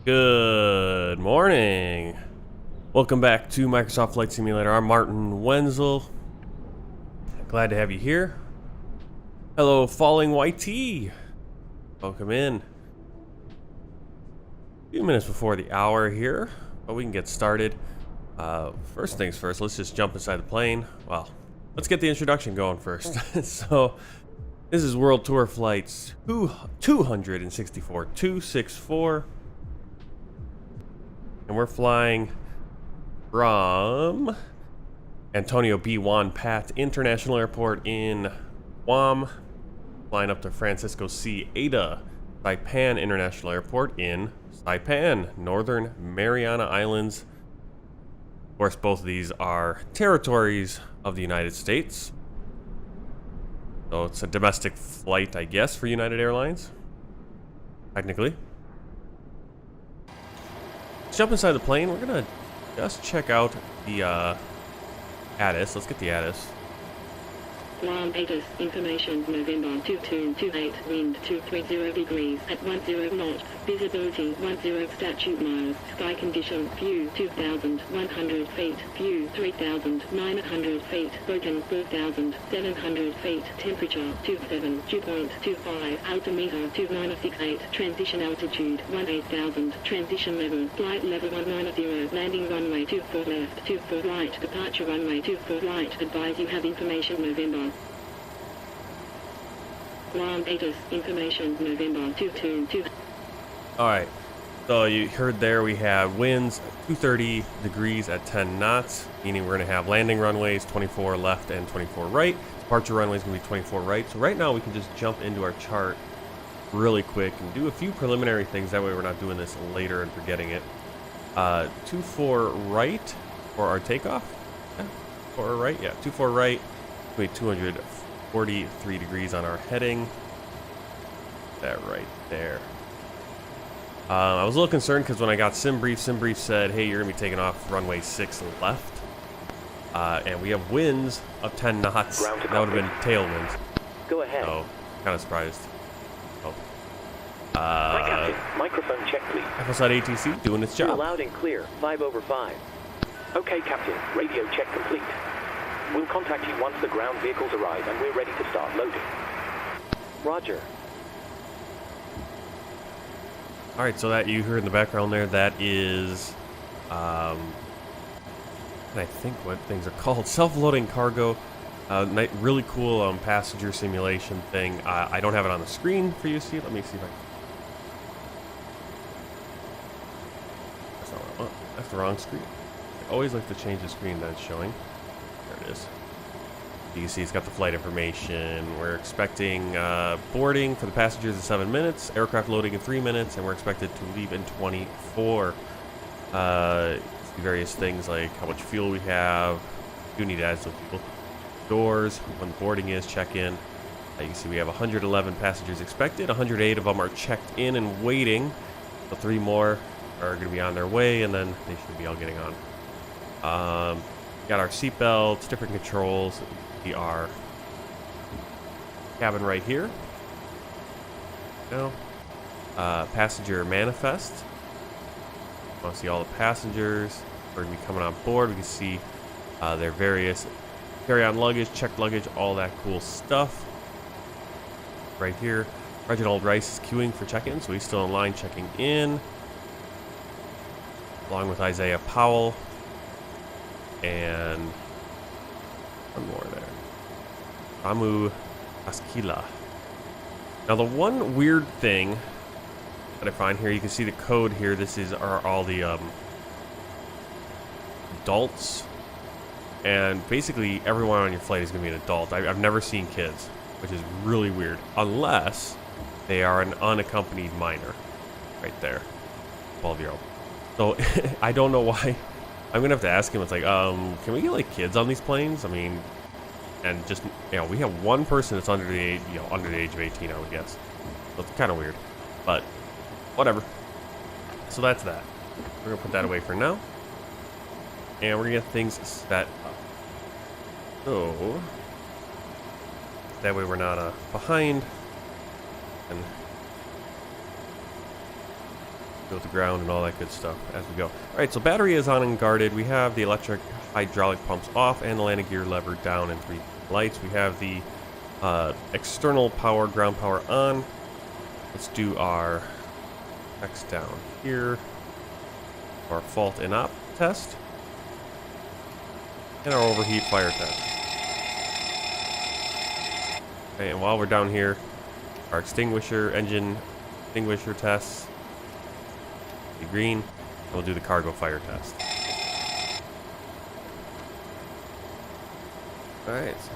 Good morning. Welcome back to Microsoft Flight Simulator. I'm Martin Wenzel. Glad to have you here. Hello, Falling YT. Welcome in. A few minutes before the hour here, but we can get started. First things first, let's just jump inside the plane. Well, let's get the introduction going first. So, this is World Tour Flights 264. And we're flying from Antonio B. Juan Pat International Airport in Guam, flying up to Francisco C. Ada Saipan International Airport in Saipan, Northern Mariana Islands. Of course, both of these are territories of the United States. So it's a domestic flight, I guess, for United Airlines, technically. Let's jump inside the plane. We're gonna just check out the ATIS. Let's get the ATIS. Guam ATIS information November 2228 wind 230 degrees at 10 knots, visibility 10 statute miles, sky condition view 2100 feet, view 3900 feet, broken 4700 feet, temperature 27, dew point 25, altimeter 2968, transition altitude 18,000, transition level, flight level 190, landing runway 24 left, 24 right, departure runway 24 right, advise you have information November. Guam ATIS information November 222. Alright, so you heard there we have winds 230 degrees at 10 knots, meaning we're going to have landing runways 24 left and 24 right. Departure runways going to be 24 right. So right now we can just jump into our chart really quick and do a few preliminary things. That way we're not doing this later and forgetting it. 24 right for our takeoff. Yeah, 24 right. Yeah, 24 right. Wait, 243 degrees on our heading. That right there. I was a little concerned because when I got SimBrief said, hey, you're going to be taking off runway 6 left. And we have winds of 10 knots. That would have been tailwinds. Go ahead. So, kind of surprised. Oh. Hi, Captain. Microphone check, please. Episode ATC doing its job. You're loud and clear. 5/5. Okay, Captain. Radio check complete. We'll contact you once the ground vehicles arrive and we're ready to start loading. Roger. Alright, so that you heard in the background there, that is, and I think what things are called, self-loading cargo. Really cool passenger simulation thing. I don't have it on the screen for you to see. Let me see if I can. That's the wrong screen. I always like to change the screen that it's showing. There it is. You can see it's got the flight information. We're expecting boarding for the passengers in 7 minutes, aircraft loading in 3 minutes, and we're expected to leave in 24. Various things like how much fuel we have. We do need to add some people. Doors, when boarding is, check in. You can see we have 111 passengers expected. 108 of them are checked in and waiting. So 3 more are going to be on their way, and then they should be all getting on. Got our seat belts, different controls. Our cabin right here. Now, passenger manifest. You want to see all the passengers who are going to be coming on board. We can see their various carry-on luggage, checked luggage, all that cool stuff. Right here, Reginald Rice is queuing for check-in, so he's still in line checking in, along with Isaiah Powell and one more there. Ramu Askila. Now the one weird thing that I find here, you can see the code here. This is all the adults, and basically everyone on your flight is going to be an adult. I've never seen kids, which is really weird, unless they are an unaccompanied minor, right there, 12-year-old. So I don't know why. I'm gonna have to ask him. It's like, can we get like kids on these planes? I mean, and just, we have one person that's under the age, under the age of 18, I would guess. So it's kind of weird, but whatever. So that's that. We're gonna put that away for now, and we're gonna get things set up. So that way we're not behind. And go to the ground and all that good stuff as we go. All right, so battery is on and guarded. We have the electric hydraulic pumps off and the landing gear lever down and 3 lights. We have the external power, ground power on. Let's do our checks down here. Our fault and op test. And our overheat fire test. Okay, and while we're down here, our extinguisher, engine extinguisher tests. The green. We'll do the cargo fire test. Alright, so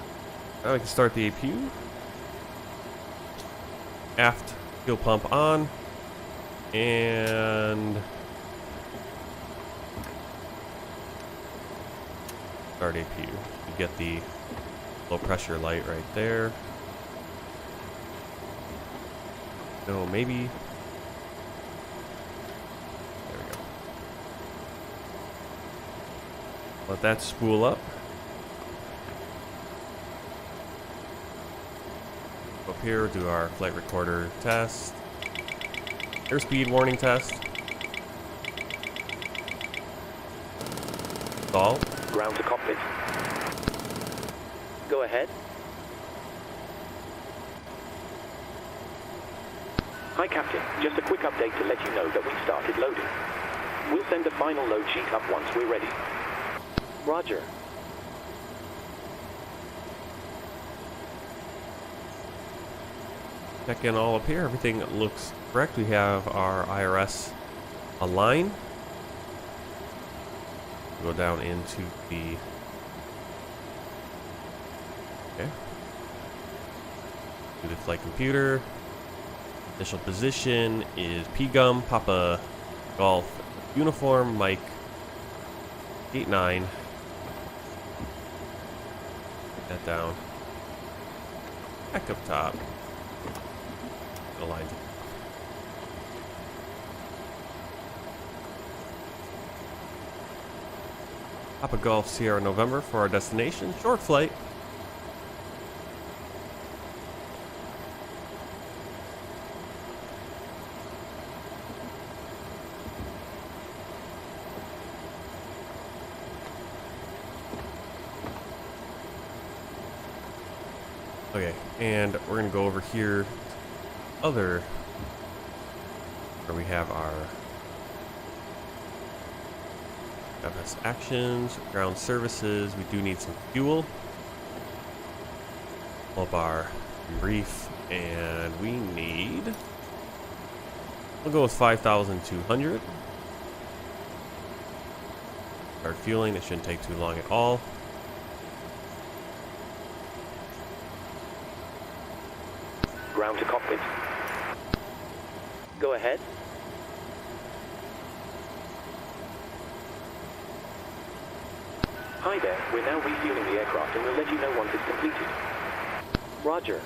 now we can start the APU. Aft fuel pump on. And start APU. You get the low pressure light right there. No, maybe. There we go. Let that spool up. Up here, do our flight recorder test. Airspeed warning test. Stall. Ground to cockpit. Go ahead. Hi, Captain. Just a quick update to let you know that we've started loading. We'll send the final load sheet up once we're ready. Roger. Check in all up here. Everything looks correct. We have our IRS aligned. Go down into the... Okay. Do the flight computer. Initial position is PGUM, Papa Golf Uniform, Mike 89. Put that down. Back up top. Aligned. Papa Golf Sierra November for our destination. Short flight. Okay, and we're gonna go over here. Other where we have our FS actions, ground services. We do need some fuel. Pull up our brief, and we need. We'll go with 5,200. Start fueling. It shouldn't take too long at all. Ground to cockpit. Go ahead. Hi there, we're now refueling the aircraft and we'll let you know once it's completed. Roger.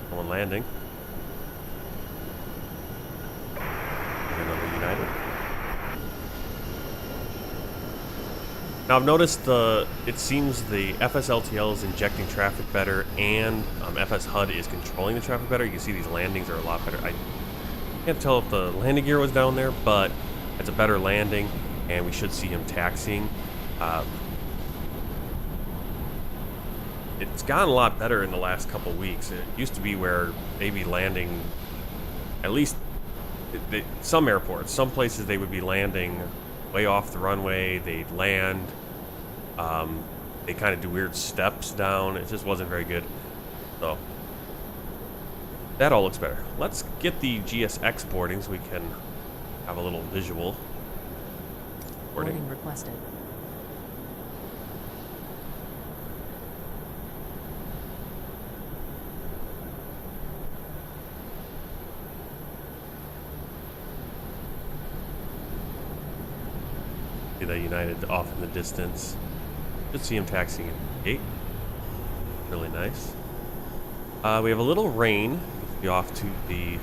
Someone landing. Another United. Now I've noticed it seems the FSLTL is injecting traffic better, and FS HUD is controlling the traffic better. You can see these landings are a lot better. I can't tell if the landing gear was down there, but it's a better landing, and we should see him taxiing. It's gotten a lot better in the last couple weeks. It used to be where they'd be landing, at least some airports, some places they would be landing way off the runway. They'd land. They kind of do weird steps down. It just wasn't very good. So that all looks better. Let's get the GSX boarding so we can have a little visual. Boarding requested. See that United off in the distance. Should see him taxiing at the gate. Really nice. We have a little rain. Be off to the.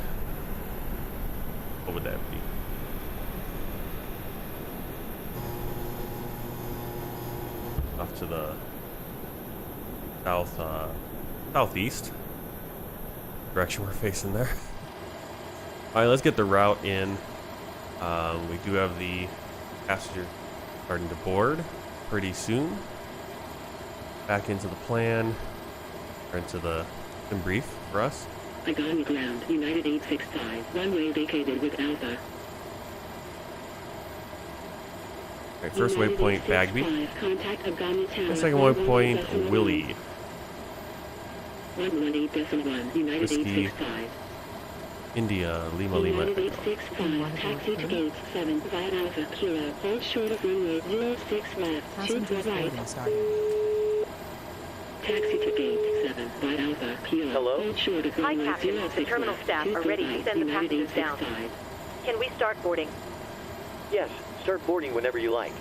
What would that be? Off to the southeast direction we're facing there. All right, let's get the route in. We do have the passenger starting to board pretty soon. Back into the plan, or into the brief for us. Hagåtña ground, United 865, runway vacated with Alpha. Alright, first waypoint, Bagby. Contact Hagåtña Tower. Second waypoint, Willie. 118.1, United Whiskey. 865. India, Lima, Lima. United 865, taxi to gate 7, via Alpha, Kilo, hold short of runway 06 left, 2 Passengers right. boarding started. Taxi to gate 7, via Alpha, Kilo, Hello? hold short of Hi, runway Captain. 06 The terminal left, staff 2 are ready to right, send the United passengers down. 865. Can we start boarding? Yes, start boarding whenever you like.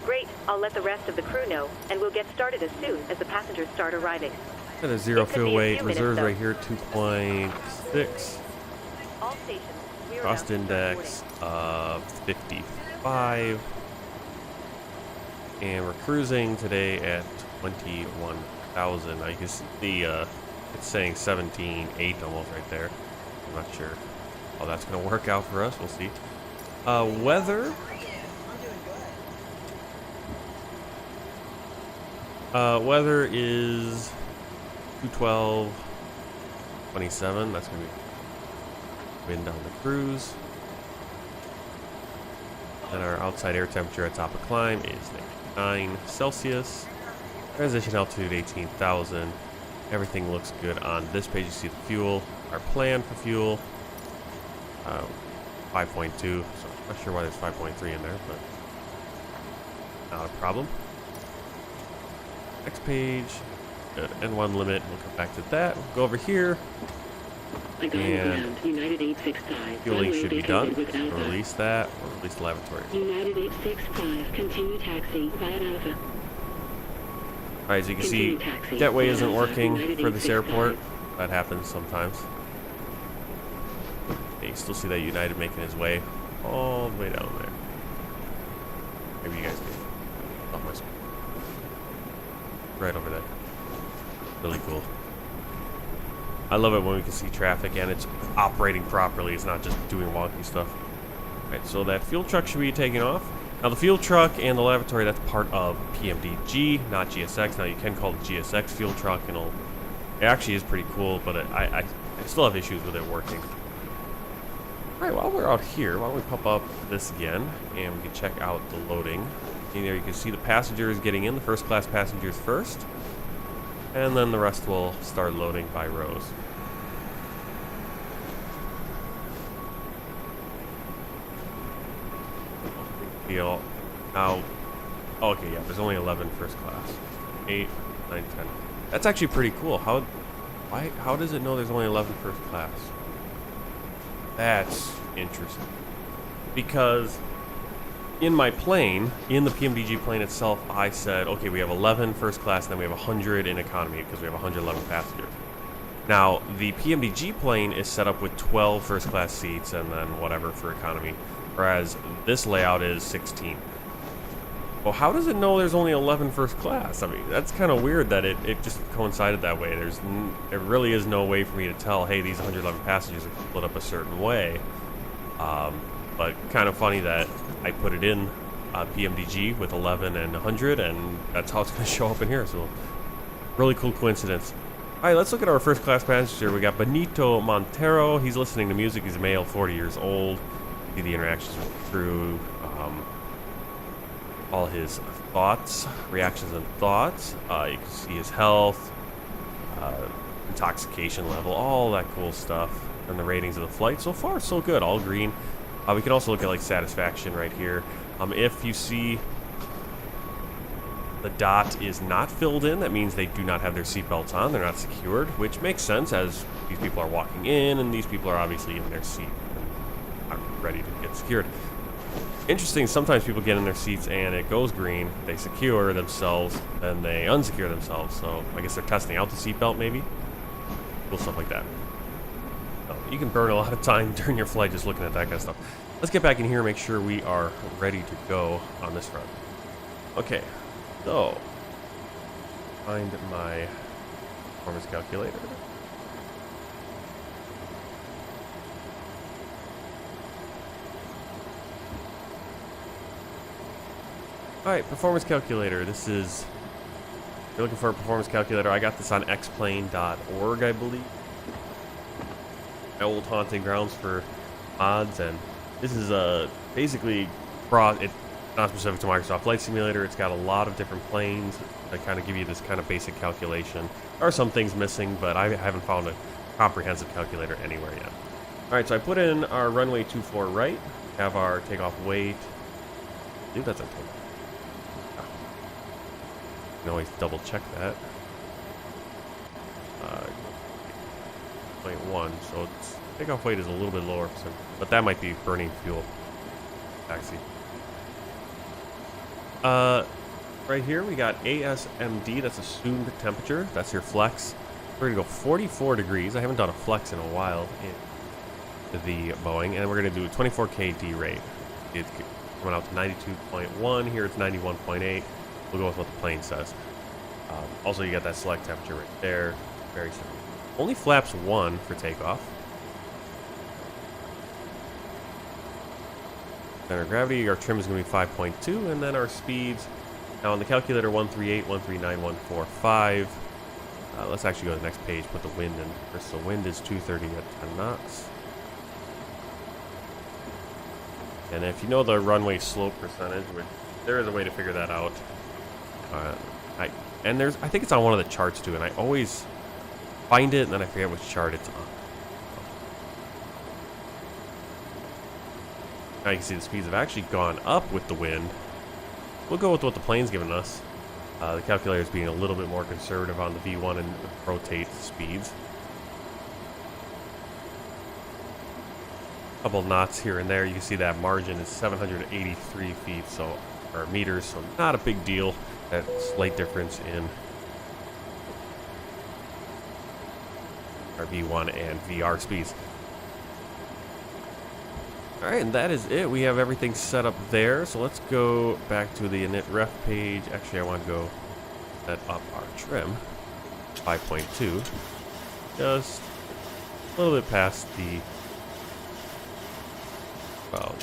Great. I'll let the rest of the crew know, and we'll get started as soon as the passengers start arriving. Got a zero It could fuel be a weight, few minutes, reserves though. right here, 2.6. All stations. We are Cost about to start index of 55. And we're cruising today at 21,000. Now you can see it's saying 17.8 almost right there. I'm not sure how that's going to work out for us. We'll see. Weather. Weather is 212, 27. That's going to be wind on the cruise. And our outside air temperature at top of climb is 9 Celsius. Transition altitude 18,000. Everything looks good on this page. You see the fuel, our plan for fuel, 5.2. So I'm not sure why there's 5.3 in there, but not a problem. Next page, good. N1 limit. We'll come back to that. We'll go over here. Hagåtña And ground, United 865, fueling runway should be vacated done. with We'll Alpha. release that. We'll release the lavatory. United 865, continue taxi via Alpha. Alright, as you can see, Continue taxi jetway via isn't Alpha, working United for this 865. airport. That happens sometimes. Okay, you still see that United making his way all the way down there. Maybe you guys can. Oh, my screen. Right over there. Really cool. I love it when we can see traffic and it's operating properly. It's not just doing wonky stuff. Alright, so that fuel truck should be taking off. Now the fuel truck and the lavatory, that's part of PMDG, not GSX. Now you can call it GSX fuel truck, and it actually is pretty cool, but I still have issues with it working. Alright, while we're out here, why don't we pop up this again, and we can check out the loading. And there you can see the passengers getting in, the first class passengers first, and then the rest will start loading by rows. Deal. Now, okay, yeah, there's only 11 first class. 8, 9, 10. That's actually pretty cool. How does it know there's only 11 first class? That's interesting. Because in my plane, in the PMDG plane itself, I said, okay, we have 11 first class, and then we have 100 in economy because we have 111 passengers. Now, the PMDG plane is set up with 12 first class seats and then whatever for economy, whereas this layout is 16. Well, how does it know there's only 11 first class? I mean, that's kind of weird that it just coincided that way. There really is no way for me to tell, hey, these 111 passengers are split up a certain way. But kind of funny that I put it in PMDG with 11 and 100, and that's how it's going to show up in here. So, really cool coincidence. All right, let's look at our first class passenger. We got Benito Montero. He's listening to music. He's a male, 40 years old. See the interactions with the crew. All his thoughts, reactions and thoughts. You can see his health, intoxication level, all that cool stuff. And the ratings of the flight. So far, so good. All green. We can also look at like satisfaction right here. If you see the dot is not filled in, that means they do not have their seatbelts on. They're not secured, which makes sense as these people are walking in and these people are obviously in their seat and are ready to get secured. Interesting, sometimes people get in their seats and it goes green, they secure themselves, then they unsecure themselves. So I guess they're testing out the seatbelt maybe. Cool stuff like that. So you can burn a lot of time during your flight just looking at that kind of stuff. Let's get back in here and make sure we are ready to go on this front. Okay, so find my performance calculator. Alright, performance calculator. This is, if you're looking for a performance calculator, I got this on xplane.org, I believe. My old haunting grounds for mods, and this is basically it's not specific to Microsoft Flight Simulator. It's got a lot of different planes that kind of give you this kind of basic calculation. There are some things missing, but I haven't found a comprehensive calculator anywhere yet. Alright, so I put in our runway 24 right, have our takeoff weight. I believe that's our takeoff. You can always double check that. 0.1, so its takeoff weight is a little bit lower, but that might be burning fuel. Taxi. Right here we got ASMD, that's assumed temperature, that's your flex. We're gonna go 44 degrees. I haven't done a flex in a while in the Boeing, and we're gonna do a 24K D rate. It's coming out to 92.1, here it's 91.8. We'll go with what the plane says. Also, you got that select temperature right there. Very simple. Only flaps 1 for takeoff. Center of gravity, our trim is going to be 5.2, and then our speeds. Now on the calculator, 138, 139, 145. Let's actually go to the next page, put the wind in first. So wind is 230 at 10 knots. And if you know the runway slope percentage, which there is a way to figure that out. I think it's on one of the charts too, and I always find it and then I forget which chart it's on. Now you can see the speeds have actually gone up with the wind. We'll go with what the plane's given us. The calculator is being a little bit more conservative on the V1 and rotate speeds. A couple knots here and there. You can see that margin is 783 feet, or meters, so not a big deal. That slight difference in our V1 and VR speeds. Alright, and that is it. We have everything set up there. So let's go back to the init ref page. Actually, I want to go set up our trim. 5.2. Just a little bit past the... well...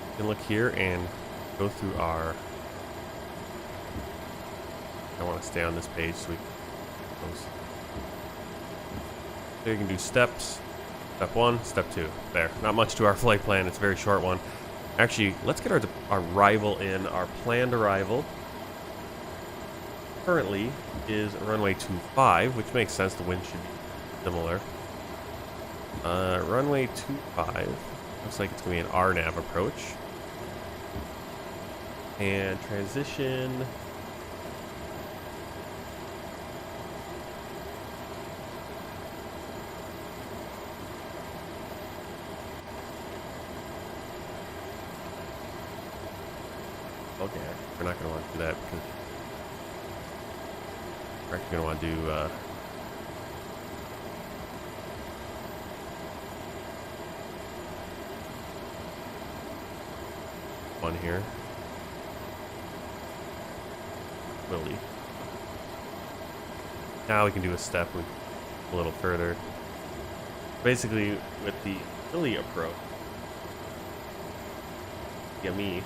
you can look here and go through our... I want to stay on this page so we can... so you can do steps. Step 1, step 2. There. Not much to our flight plan. It's a very short one. Actually, let's get our arrival in. Our planned arrival currently is runway 25, which makes sense. The wind should be similar. Runway 25 looks like it's going to be an RNAV approach. And transition. Okay, we're not going to want to do that because we're actually going to want to do one here. Willie. Now we can do a step a little further. Basically, with the Willie approach, me.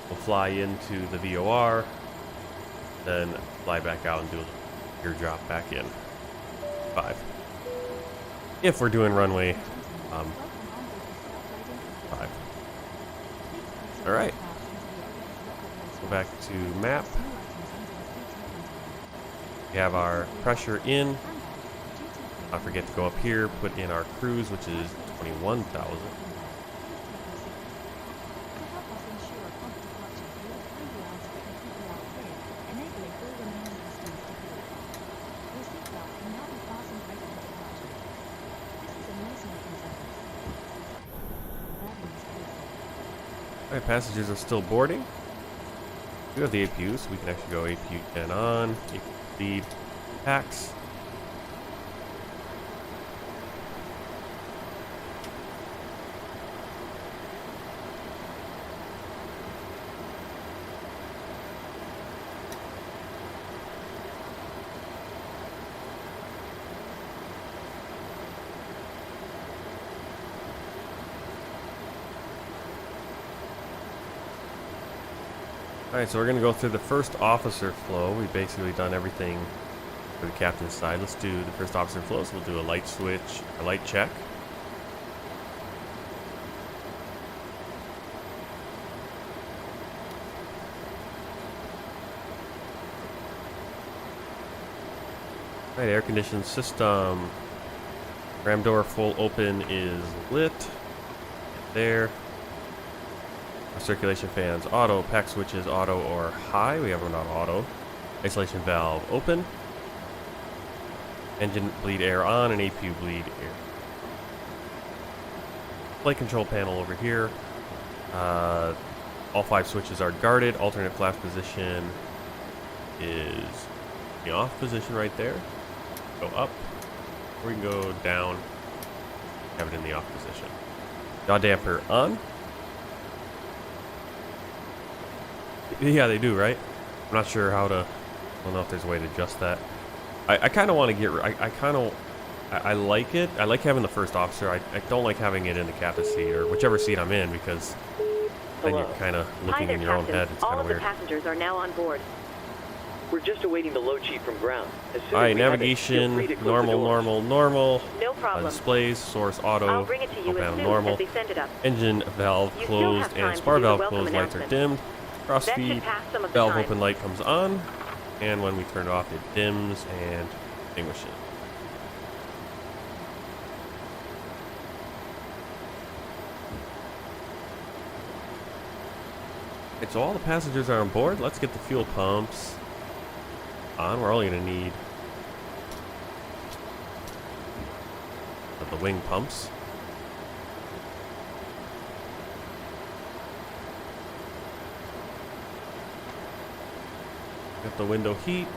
We'll fly into the VOR, then fly back out and do a gear drop back in. 5. If we're doing runway 5. Alright. Go back to map. We have our pressure in. Don't forget to go up here, put in our cruise, which is 21,000. Alright, passengers are still boarding. We have the APU, so we can actually go APU 10 on, APU lead, packs. Alright, so we're going to go through the first officer flow. We've basically done everything for the captain's side. Let's do the first officer flow. So we'll do a light switch, a light check. Alright, air conditioning system. Ram door full open is lit. There. Circulation fans auto, pack switches auto or high. We have one on auto. Isolation valve open. Engine bleed air on and APU bleed air. Flight control panel over here. All 5 switches are guarded. Alternate flash position is the off position right there. Go up. Or we can go down. Have it in the off position. Yaw damper on. Yeah, they do, right? I'm not sure how to. I don't know if there's a way to adjust that. I kind of want to get. I like it. I like having the first officer. I don't like having it in the captain's seat or whichever seat I'm in because then you're kind of looking in your own head. It's kind of weird. All of the passengers are now on board. We're just awaiting the load sheet from ground. Alright, navigation, normal. No problem. Displays, source auto, I'll bring it to you as soon normal. as they send it up. Engine valve You still closed have time and to spar do the valve welcome closed. Lights are announcement. dimmed. Cross That should feed, pass some of the valve time. open light comes on, and when we turn it off, it dims and extinguishes. Alright, so all the passengers are on board. Let's get the fuel pumps on. We're only going to need the wing pumps. Got the window heat.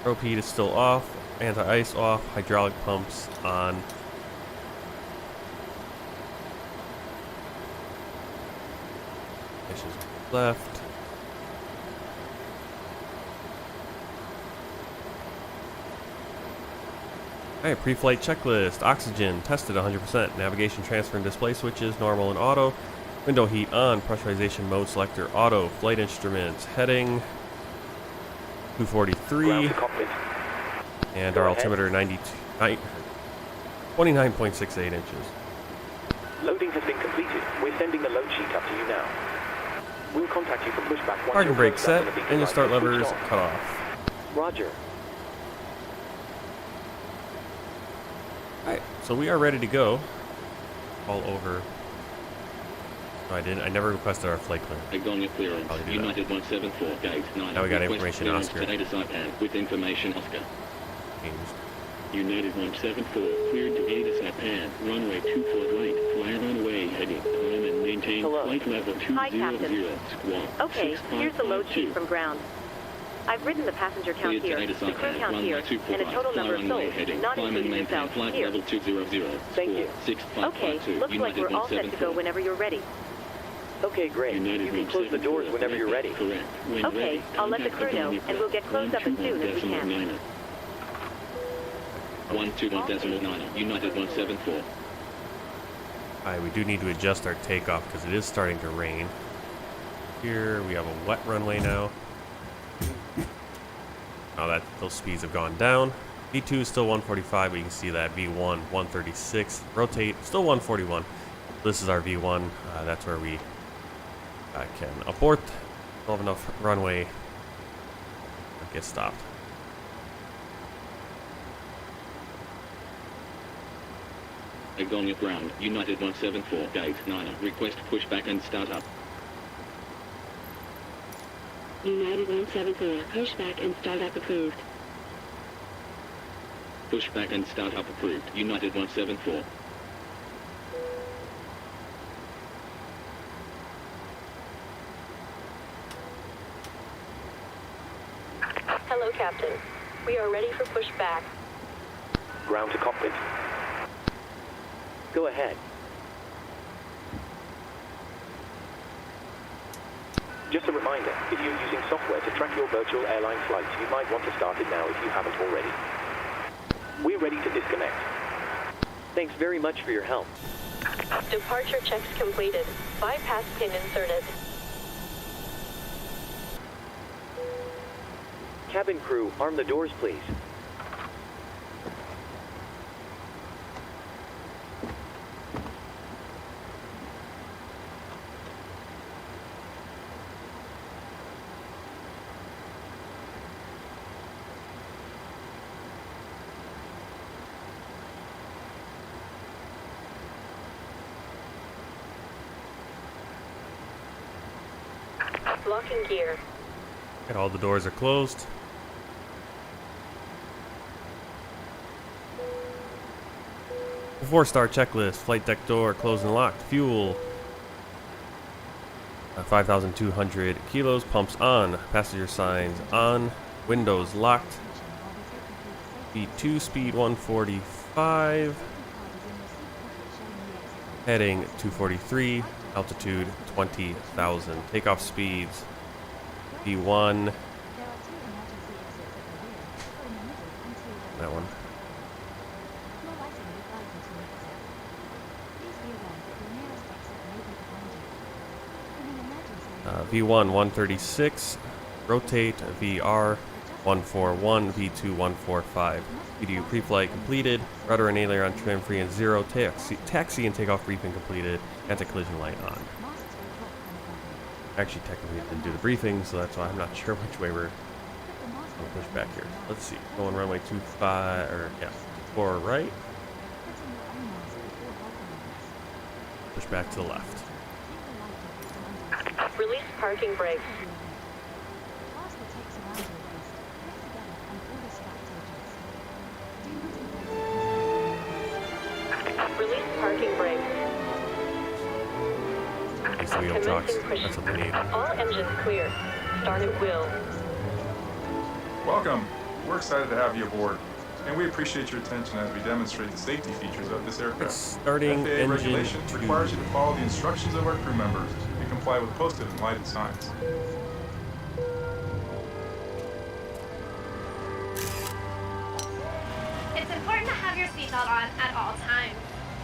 Rope heat is still off. Anti-ice off. Hydraulic pumps on. Ignitions left. Alright, pre-flight checklist. Oxygen tested 100%. Navigation transfer and display switches normal and auto. Window heat on. Pressurization mode selector auto. Flight instruments heading 243. And our altimeter 29.68 inches. Loading has been completed. We're sending the load sheet up to you now. We'll contact you for pushback once Parking your brake phone's up set. and the beacon Engine lights start are switched levers on. cut off. Roger. Alright, so we are ready to go. All over. No, I never requested our flight clearance. Hagåtña clearance. Probably do that. United 174, gate 9. Now we got Request information, clearance Oscar. today to Saipan with information, Oscar. Changed. United 174, cleared to gate to Saipan, runway 24 right, fly runway heading, climb and maintain Hello. flight level 200, Hi, Captain. squawk. Okay, here's the load sheet from ground. I've written the passenger count Cleared here, to the crew count here, and a total number of souls, not including yourself, flight here. level 200, Thank you. 6552, Okay, looks like we're all set to go whenever you're ready. Okay, great. United You can close the doors whenever you're ready. Correct. When Okay, ready, I'll let the crew know, contact and we'll get closed up as soon as we can. 121.9, United 174. Alright, we do need to adjust our takeoff because it is starting to rain. Here we have a wet runway now. Now that those speeds have gone down. V2 is still 145, but you can see that V1 136. Rotate, still 141. This is our V1. That's where we can abort. Don't have enough runway. Get stopped. Hagåtña ground, United 174, gate 9, request pushback and start up. United 174, pushback and startup approved. Pushback and start up approved, United 174. Hello, Captain. We are ready for pushback. Ground to cockpit. Go ahead. Just a reminder, if you're using software to track your virtual airline flights, you might want to start it now if you haven't already. We're ready to disconnect. Thanks very much for your help. Departure checks completed. Bypass pin inserted. Cabin crew, arm the doors, please. Locking gear. And all the doors are closed. Before start checklist, flight deck door closed and locked. Fuel 5,200 kilos, pumps on, passenger signs on, windows locked. V2 speed 145, heading 243, altitude 20,000. Takeoff speeds V1. That one. V1 136, rotate VR 141, V2 145. PDU pre-flight completed, rudder and aileron trim free and zero, taxi and takeoff briefing completed, anti-collision light on. Actually, technically didn't do the briefing, so that's why I'm not sure which way we're going to push back here. Let's see, going runway 25, or yeah, 4 right. Push back to the left. Release parking brakes. Release parking brakes. These wheel trucks, that's what they need. All engines clear. Start at will. Welcome. We're excited to have you aboard, and we appreciate your attention as we demonstrate the safety features of this aircraft. Starting FAA engine regulations 2. requires you to follow the instructions of our crew members and comply with posted and lighted signs. It's important to have your seatbelt on at all times.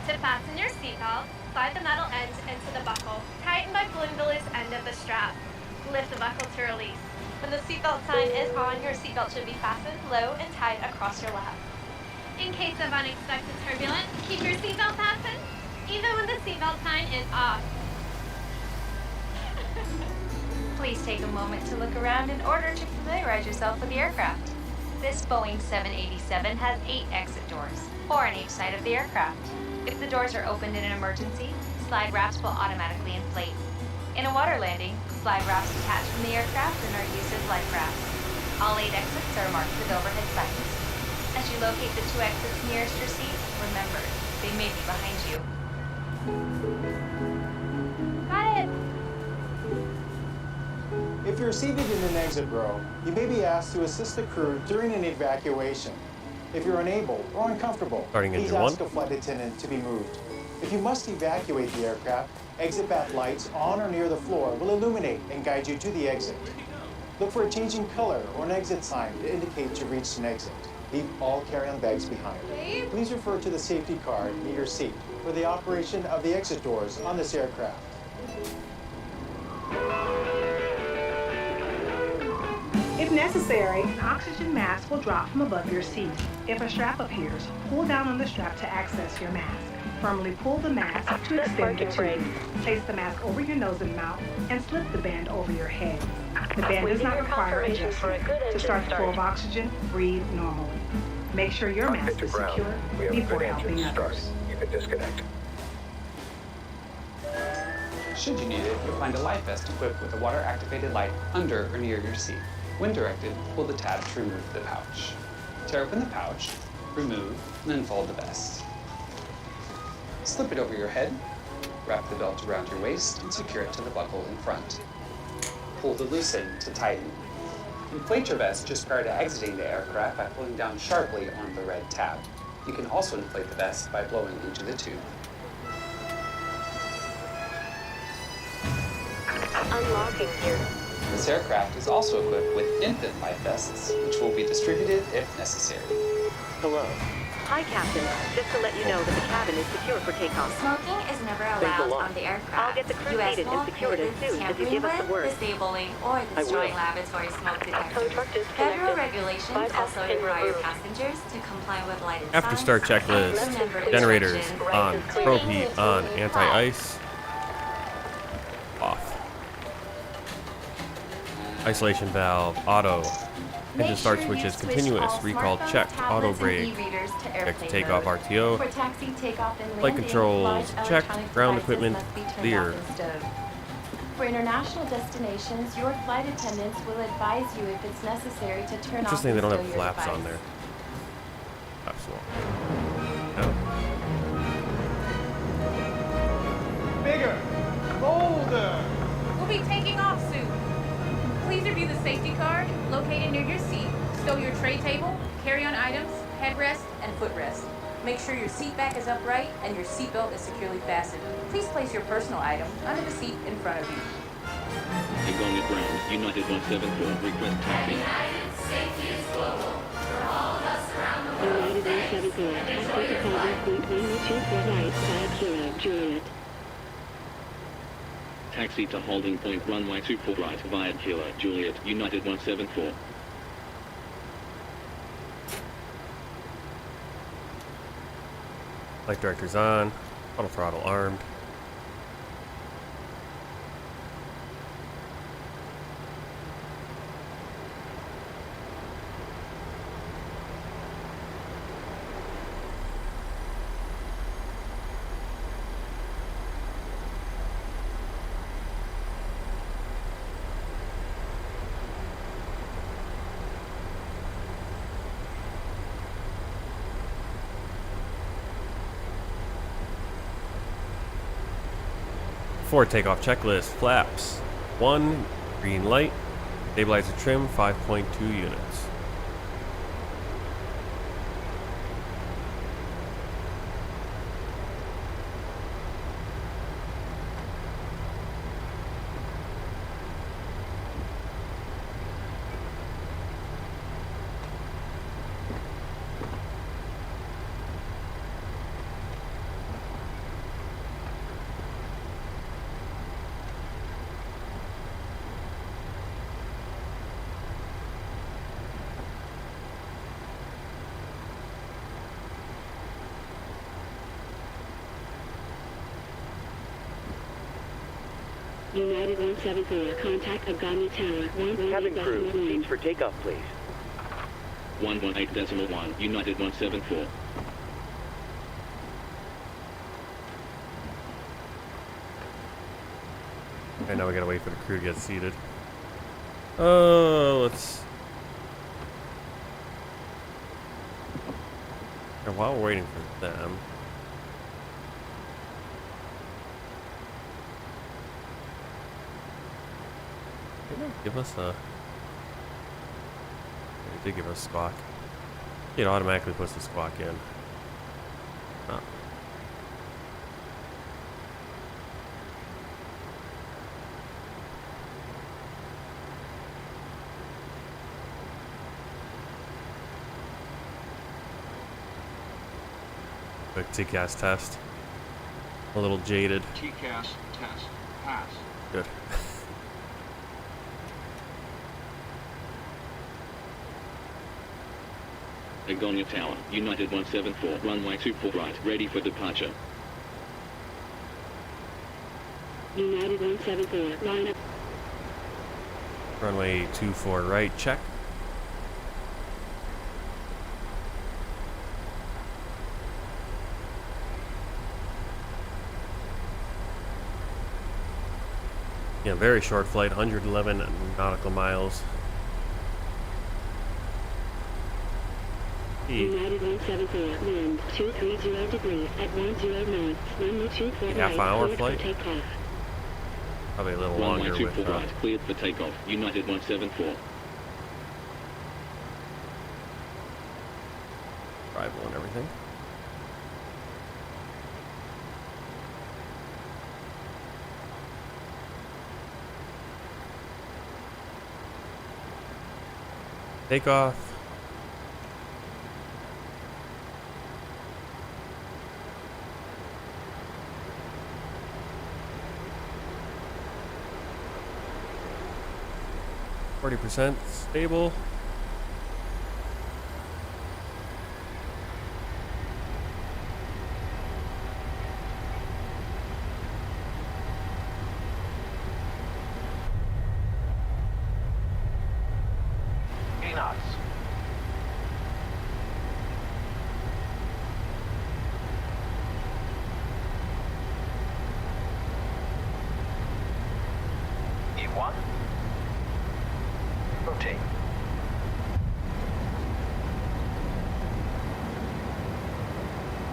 To fasten your seatbelt, slide the metal end into the buckle. Tighten by pulling the loose end of the strap. Lift the buckle to release. When the seatbelt sign is on, your seatbelt should be fastened low and tight across your lap. In case of unexpected turbulence, keep your seatbelt fastened, even when the seatbelt sign is off. Please take a moment to look around in order to familiarize yourself with the aircraft. This Boeing 787 has 8 exit doors, 4 on each side of the aircraft. If the doors are opened in an emergency, slide wraps will automatically inflate. In a water landing, slide wraps detach from the aircraft and are used as life rafts. All 8 exits are marked with overhead signs. As you locate the 2 exits nearest your seat, remember, they may be behind you. Got it! If you're seated in an exit row, you may be asked to assist the crew during an evacuation. If you're unable or uncomfortable, please ask a flight attendant to be moved. If you must evacuate the aircraft, exit bath lights on or near the floor will illuminate and guide you to the exit. Look for a changing color or an exit sign to indicate you've reached an exit. Leave all carry-on bags behind. Please refer to the safety card near your seat for the operation of the exit doors on this aircraft. If necessary, an oxygen mask will drop from above your seat. If a strap appears, pull down on the strap to access your mask. Firmly pull the mask to extend the tube. Place the mask over your nose and mouth and slip the band over your head. The band does not require adjustment. To start the flow of oxygen, breathe normally. Make sure your mask is secure before helping others. You can disconnect. Should you need it, you'll find a life vest equipped with a water-activated light under or near your seat. When directed, pull the tab to remove the pouch. Tear open the pouch, remove, and unfold the vest. Slip it over your head, wrap the belt around your waist, and secure it to the buckle in front. Pull the loose end to tighten. Inflate your vest just prior to exiting the aircraft by pulling down sharply on the red tab. You can also inflate the vest by blowing into the tube. Unlocking gear. This aircraft is also equipped with infant life vests, which will be distributed if necessary. Hello. Hi, Captain. Just to let you know that the cabin is secure for takeoff. Smoking is never Thanks a allowed lot. on the aircraft. I'll get the crew US seated and won't secured as prohibit soon as you give us the word. disabling, or I destroying will. laboratory smoke detectors. Tow truck disconnected. Federal regulations Bypass also pin require removed. passengers to comply with lighted After signs. start checklist. Remember Generators instructions. on. Probe heat on. Anti-ice off. Isolation valve auto. Engine start switches continuous. Recall checked. Auto brake. Check to take off RTO. For taxi, takeoff, and Flight landing, controls large checked. electronic Ground devices equipment must be turned clear. off instead. For international destinations, your flight attendants will advise you if it's necessary to turn off Interesting they don't and have stow your flaps on device. there. Flaps on. No. Bigger! Bolder! We'll be taking off soon. Please review the safety card located near your seat. Stow your tray table, carry-on items, headrest, and footrest. Make sure your seat back is upright and your seatbelt is securely fastened. Please place your personal item under the seat in front of you. Hagåtña ground, United 174, request taxi. United 174, taxi to Carbon Fleet 124 right, via Kilo, Juliet. Taxi to holding point runway 24 right via Kilo, Juliet, United 174. Flight director's on. Auto throttle armed. Before takeoff checklist, flaps 1, green light, stabilizer trim 5.2 units. United 174, contact Hagåtña Tower, 118 Cabin crew, decimal seats for takeoff, please. 118.1, United 174. Okay, now we gotta wait for the crew to get seated. Let's... And while we're waiting for them... Did they give us a... They did give us a squawk. It automatically puts the squawk in. Oh. Quick TCAS test. A little jaded. TCAS test. Pass. Good. Hagåtña Tower, United 174, runway 24 right, ready for departure. United 174, line up. Runway 24 right, check. Yeah, very short flight, 111 nautical miles. United 174, wind 230 degrees at 10 knots, runway 24 right, Half-hour cleared flight? for takeoff. Probably a little Runway longer 24 with right, cleared for takeoff, United 174. arrival and everything. Takeoff. 40% stable.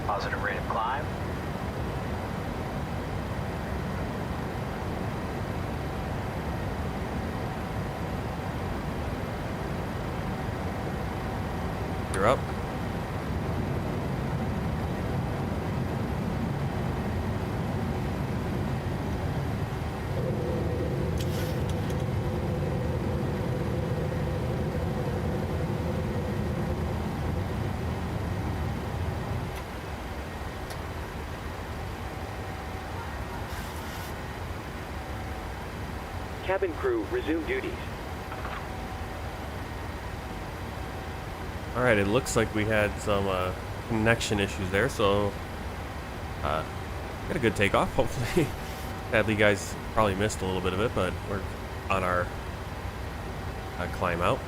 Positive rate of climb. You're up. Cabin crew, resume duties. All right, it looks like we had some connection issues there, so got a good takeoff, hopefully. Sadly, you guys probably missed a little bit of it, but we're on our climb out.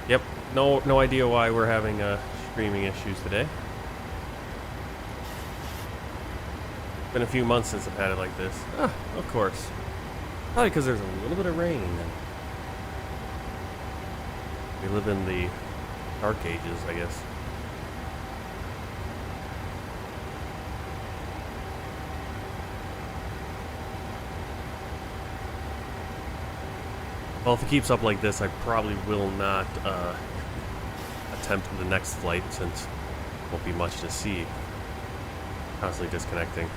Yep, no idea why we're having streaming issues today. Been a few months since I've had it like this. Ah, of course. Probably because there's a little bit of rain. We live in the dark ages, I guess. Well, if it keeps up like this, I probably will not attempt the next flight since there won't be much to see. Constantly disconnecting.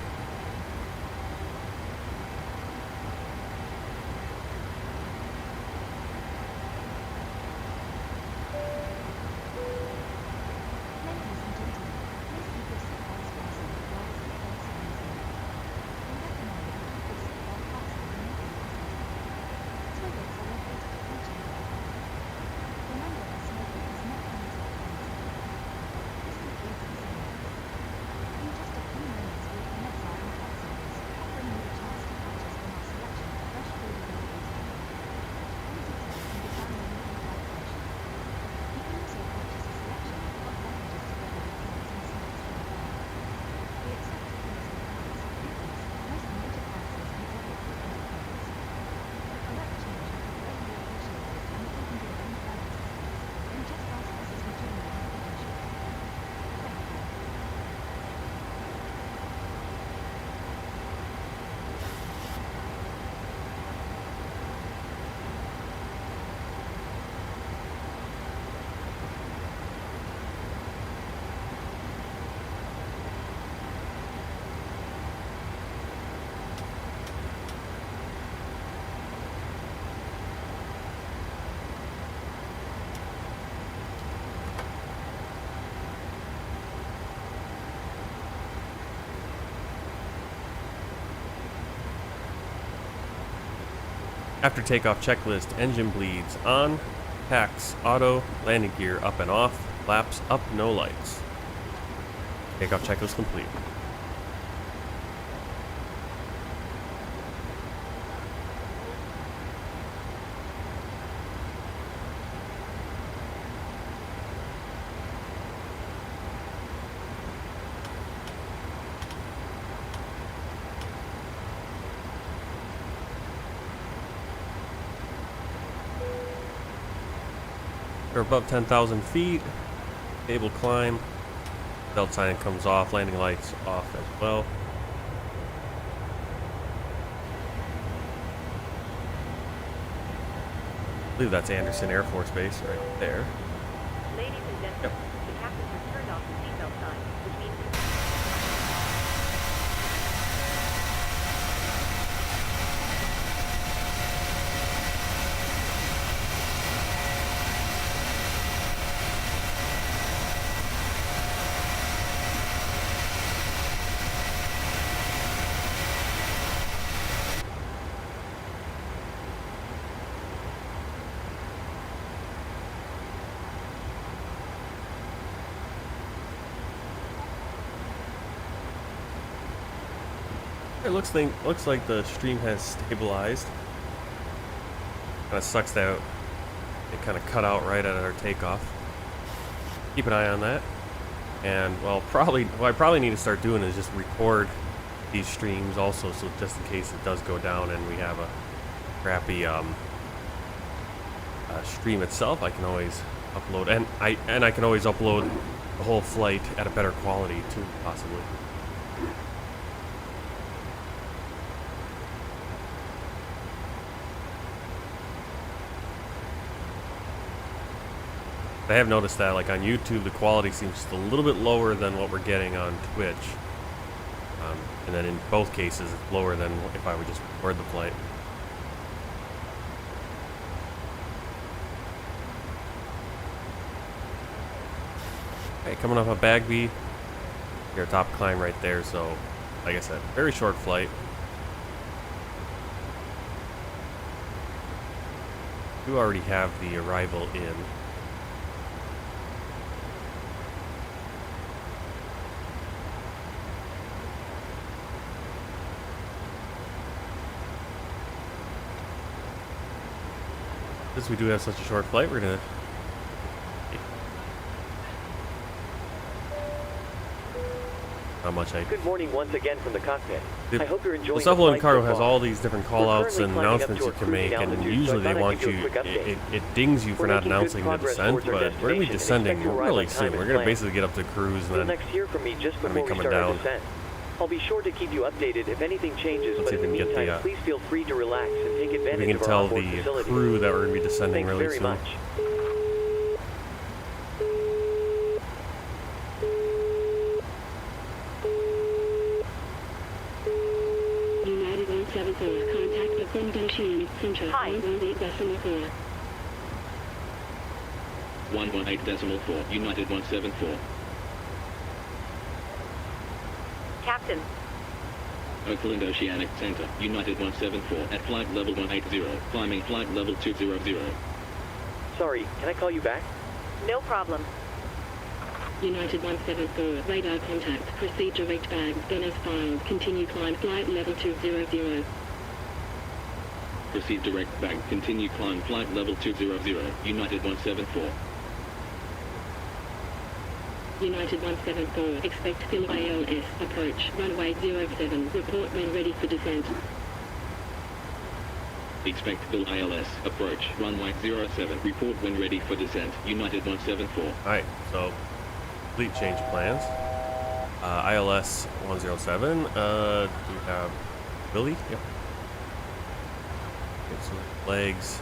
After takeoff checklist, engine bleeds on, packs auto, landing gear up and off, flaps up, no lights. Takeoff checklist complete. We're above 10,000 feet, stable climb, belt sign comes off, landing lights off as well. I believe that's Anderson Air Force Base right there. Ladies and gentlemen, Yep. the captain has turned off the seatbelt sign, which means It looks like the stream has stabilized. Kind of sucks that it kind of cut out right at our takeoff. Keep an eye on that. And well, what I probably need to start doing is just record these streams also, so just in case it does go down and we have a crappy stream itself, I can always upload, and I can always upload the whole flight at a better quality too, possibly. I have noticed that, like on YouTube, the quality seems just a little bit lower than what we're getting on Twitch. And then in both cases, it's lower than if I would just record the flight. Okay, coming off of Bagby. Your top climb right there, so like I said, very short flight. We already have the arrival in. Since we do have such a short flight, we're gonna how much I. Good morning once again from the cockpit. I hope you're enjoying the Supplemental Cargo so has far. all these different callouts and announcements you can make, and usually they want you. It dings you for not announcing the descent, but we're gonna be descending really soon. We're gonna basically get up to cruise and then next hear from me just before we coming start our down. descent. I'll be sure to keep you updated if anything changes, Let's but see in if the we can get meantime, the, please feel free to relax and take we advantage can of our tell onboard the facilities. crew that we're gonna be descending Thanks really very soon. much. United 174, contact the Condotian Center. Hi. 118.4. 118.4, United 174. Captain, Oakland Oceanic Center, United 174, at flight level 180, climbing flight level 200. Sorry, can I call you back? no problem. United 174, radar contact, proceed direct bag, then as filed, continue climb flight level 200. Proceed direct back, continue climb flight level 200, United 174. United 174, expect fill ALS, approach, runway 07, report when ready for descent. Expect Bill ILS, approach, runway 07, report when ready for descent, United 174. Alright, so complete change of plans. ILS 107. Do we have Billy? Yep. Get some legs.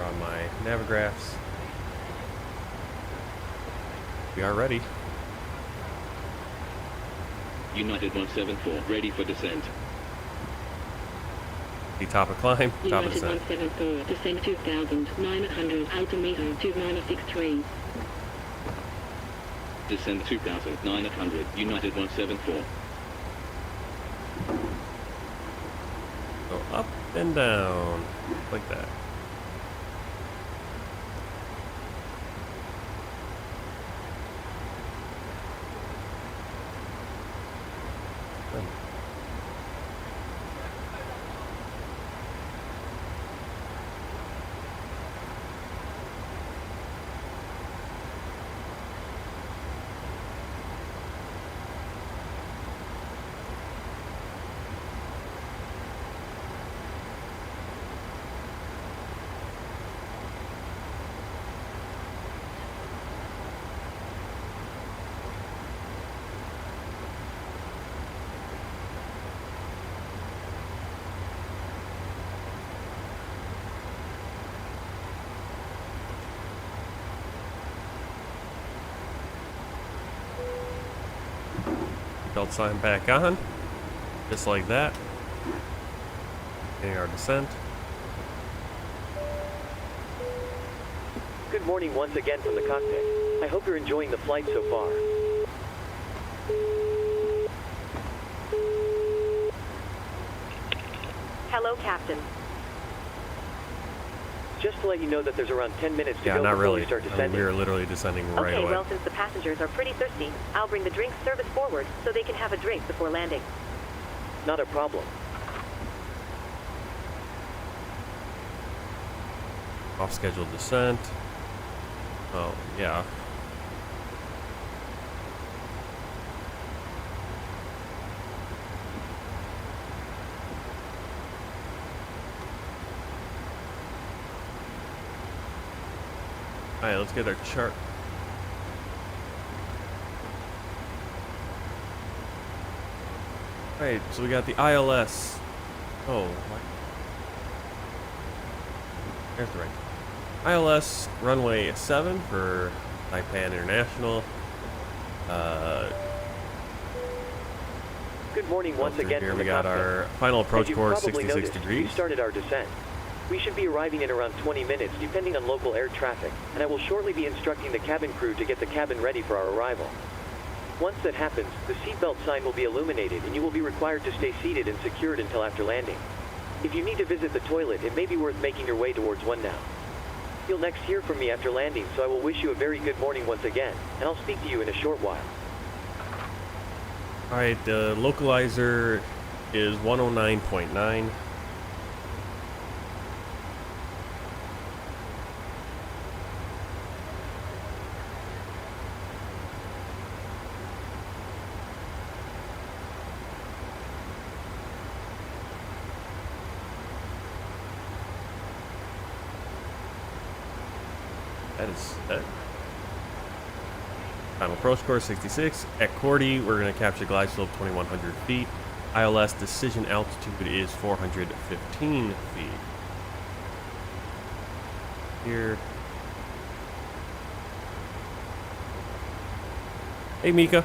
On my navigraphs. We are ready. United 174, ready for descent. The top of climb, top of United descent. 174, descend 2,900, altimeter 2963. Descend 2,900, United 174. Go up and down, like that. Belt sign back on, just like that. Getting our descent. Good morning once again from the cockpit. I hope you're enjoying the flight so far. Hello, Captain. Just to let you know that there's around 10 minutes to go not before really. we start I mean, descending. we are literally descending right Okay, away. well, since the passengers are pretty thirsty, I'll bring the drink service forward so they can have a drink before landing. Not a problem. Off scheduled descent. Oh, yeah. Alright, let's get our chart. Alright, so we got the ILS. Oh, what? There's the right. ILS runway 7 for Saipan International. Good morning once again Here from we the got cockpit. our final approach As you've course, probably 66 noticed, degrees. We started our descent. We should be arriving in around 20 minutes, depending on local air traffic, and I will shortly be instructing the cabin crew to get the cabin ready for our arrival. Once that happens, the seatbelt sign will be illuminated, and you will be required to stay seated and secured until after landing. If you need to visit the toilet, it may be worth making your way towards one now. You'll next hear from me after landing, so I will wish you a very good morning once again, and I'll speak to you in a short while. Alright, the localizer is 109.9. That is that. Final approach course 66. At Cordy, we're going to capture glide slope 2,100 feet. ILS decision altitude is 415 feet. Here. Hey, Mika.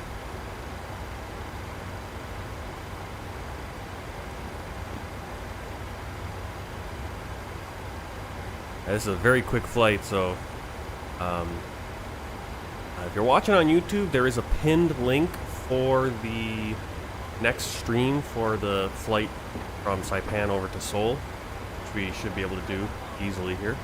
This is a very quick flight, so if you're watching on YouTube, there is a pinned link for the next stream for the flight from Saipan over to Seoul, which we should be able to do easily here.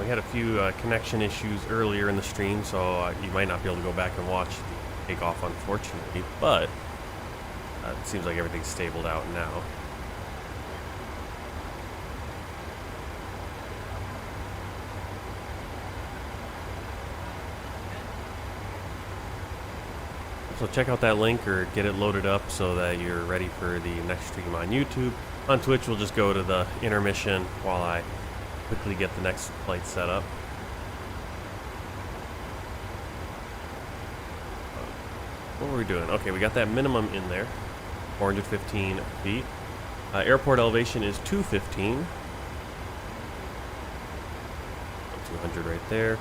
We had a few connection issues earlier in the stream, so you might not be able to go back and watch the takeoff, unfortunately, but it seems like everything's stabled out now. So check out that link or get it loaded up so that you're ready for the next stream on YouTube. On Twitch, we'll just go to the intermission while I quickly get the next flight set up. What were we doing? Okay, we got that minimum in there, 415 feet. Airport elevation is 215. 200 right there.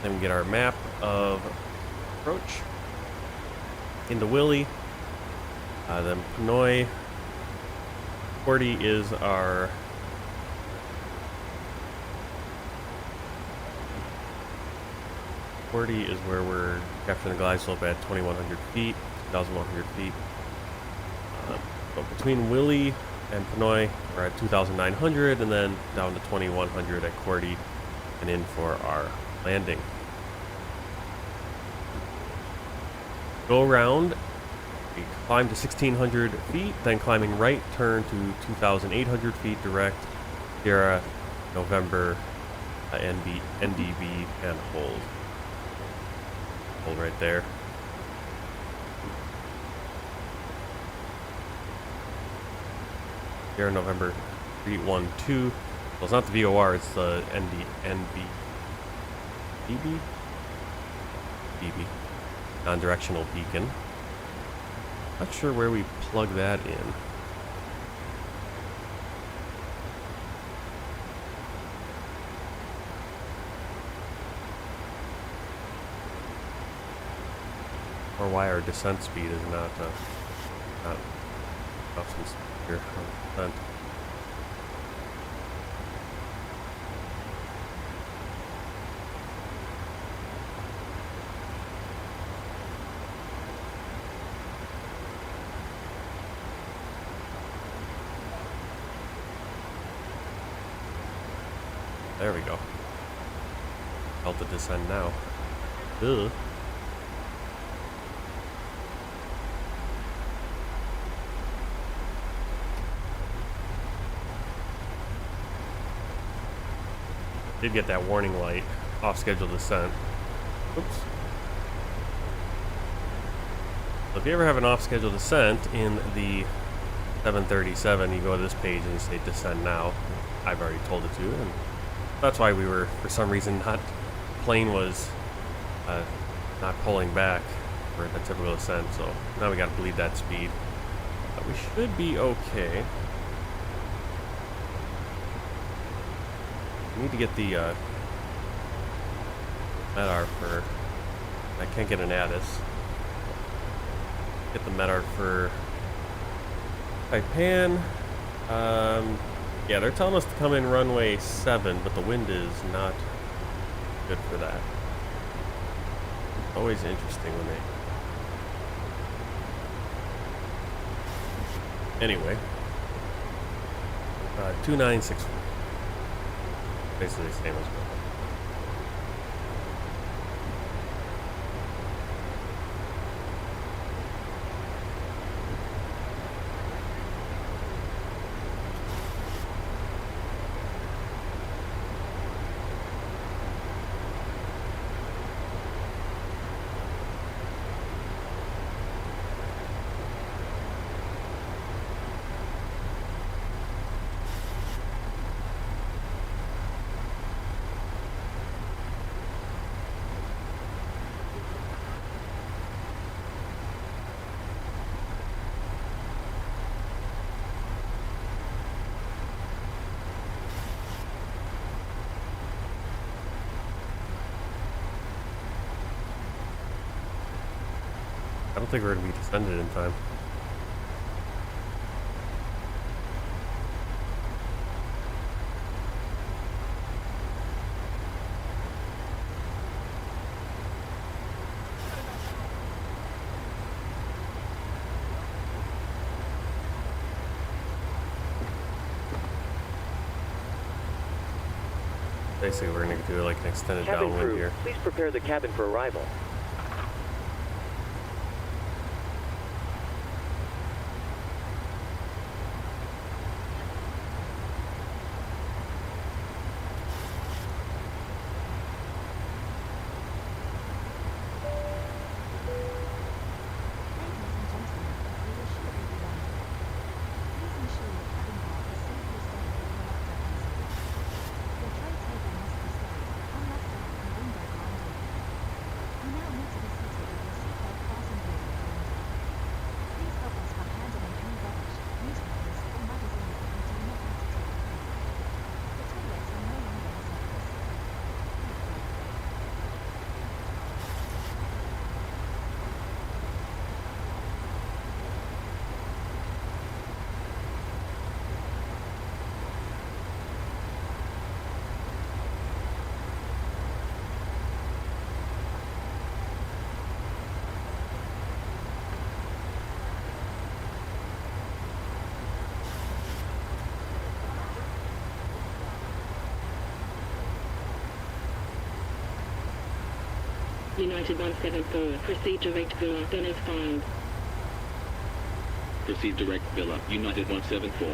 Then we get our map of approach into Willie. Then Pinoy 40 is our is where we're capturing the glide slope at 2,100 feet, 2,100 feet. So between Willie and Pinoy, we're at 2,900, and then down to 2,100 at Cordy, and in for our landing. Go around. We climb to 1,600 feet, then climbing right, turn to 2,800 feet direct, Sierra, November, NDB, and hold. Hold right there. Sierra, November, 312. Well, it's not the VOR, it's the DB? Non-directional beacon. Not sure where we plug that in. Or why our descent speed is not since here on descent. There we go. Felt it descend now. Ugh. Did get that warning light, off schedule descent. Oops. So if you ever have an off schedule descent in the 737, you go to this page and you say descend now. I've already told it to, and that's why we were, for some reason, plane was not pulling back for the typical descent. So now we got to bleed that speed. We should be okay. I need to get the MEDAR for. I can't get an ADIS. Get the MEDAR for Saipan. Yeah, they're telling us to come in runway 7, but the wind is not good for that. Always interesting when they. Anyway, 2964. Basically the same as well. I don't think we're going to be descended in time. Basically, we're going to do like an extended Cabin downwind crew, here. please prepare the cabin for arrival. United 174, proceed direct Villa, then as filed. Proceed direct Villa, United 174.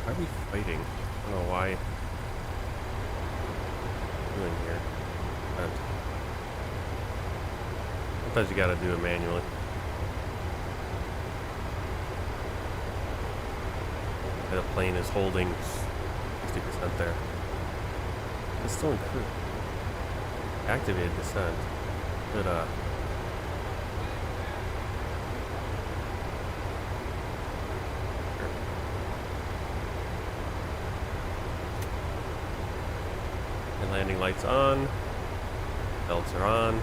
Why are we fighting? I don't know why. Doing here. Sometimes you gotta do it manually. The plane is holding 60% there. It's still in cruise. Activated descent. Good, and landing lights on. Belts are on.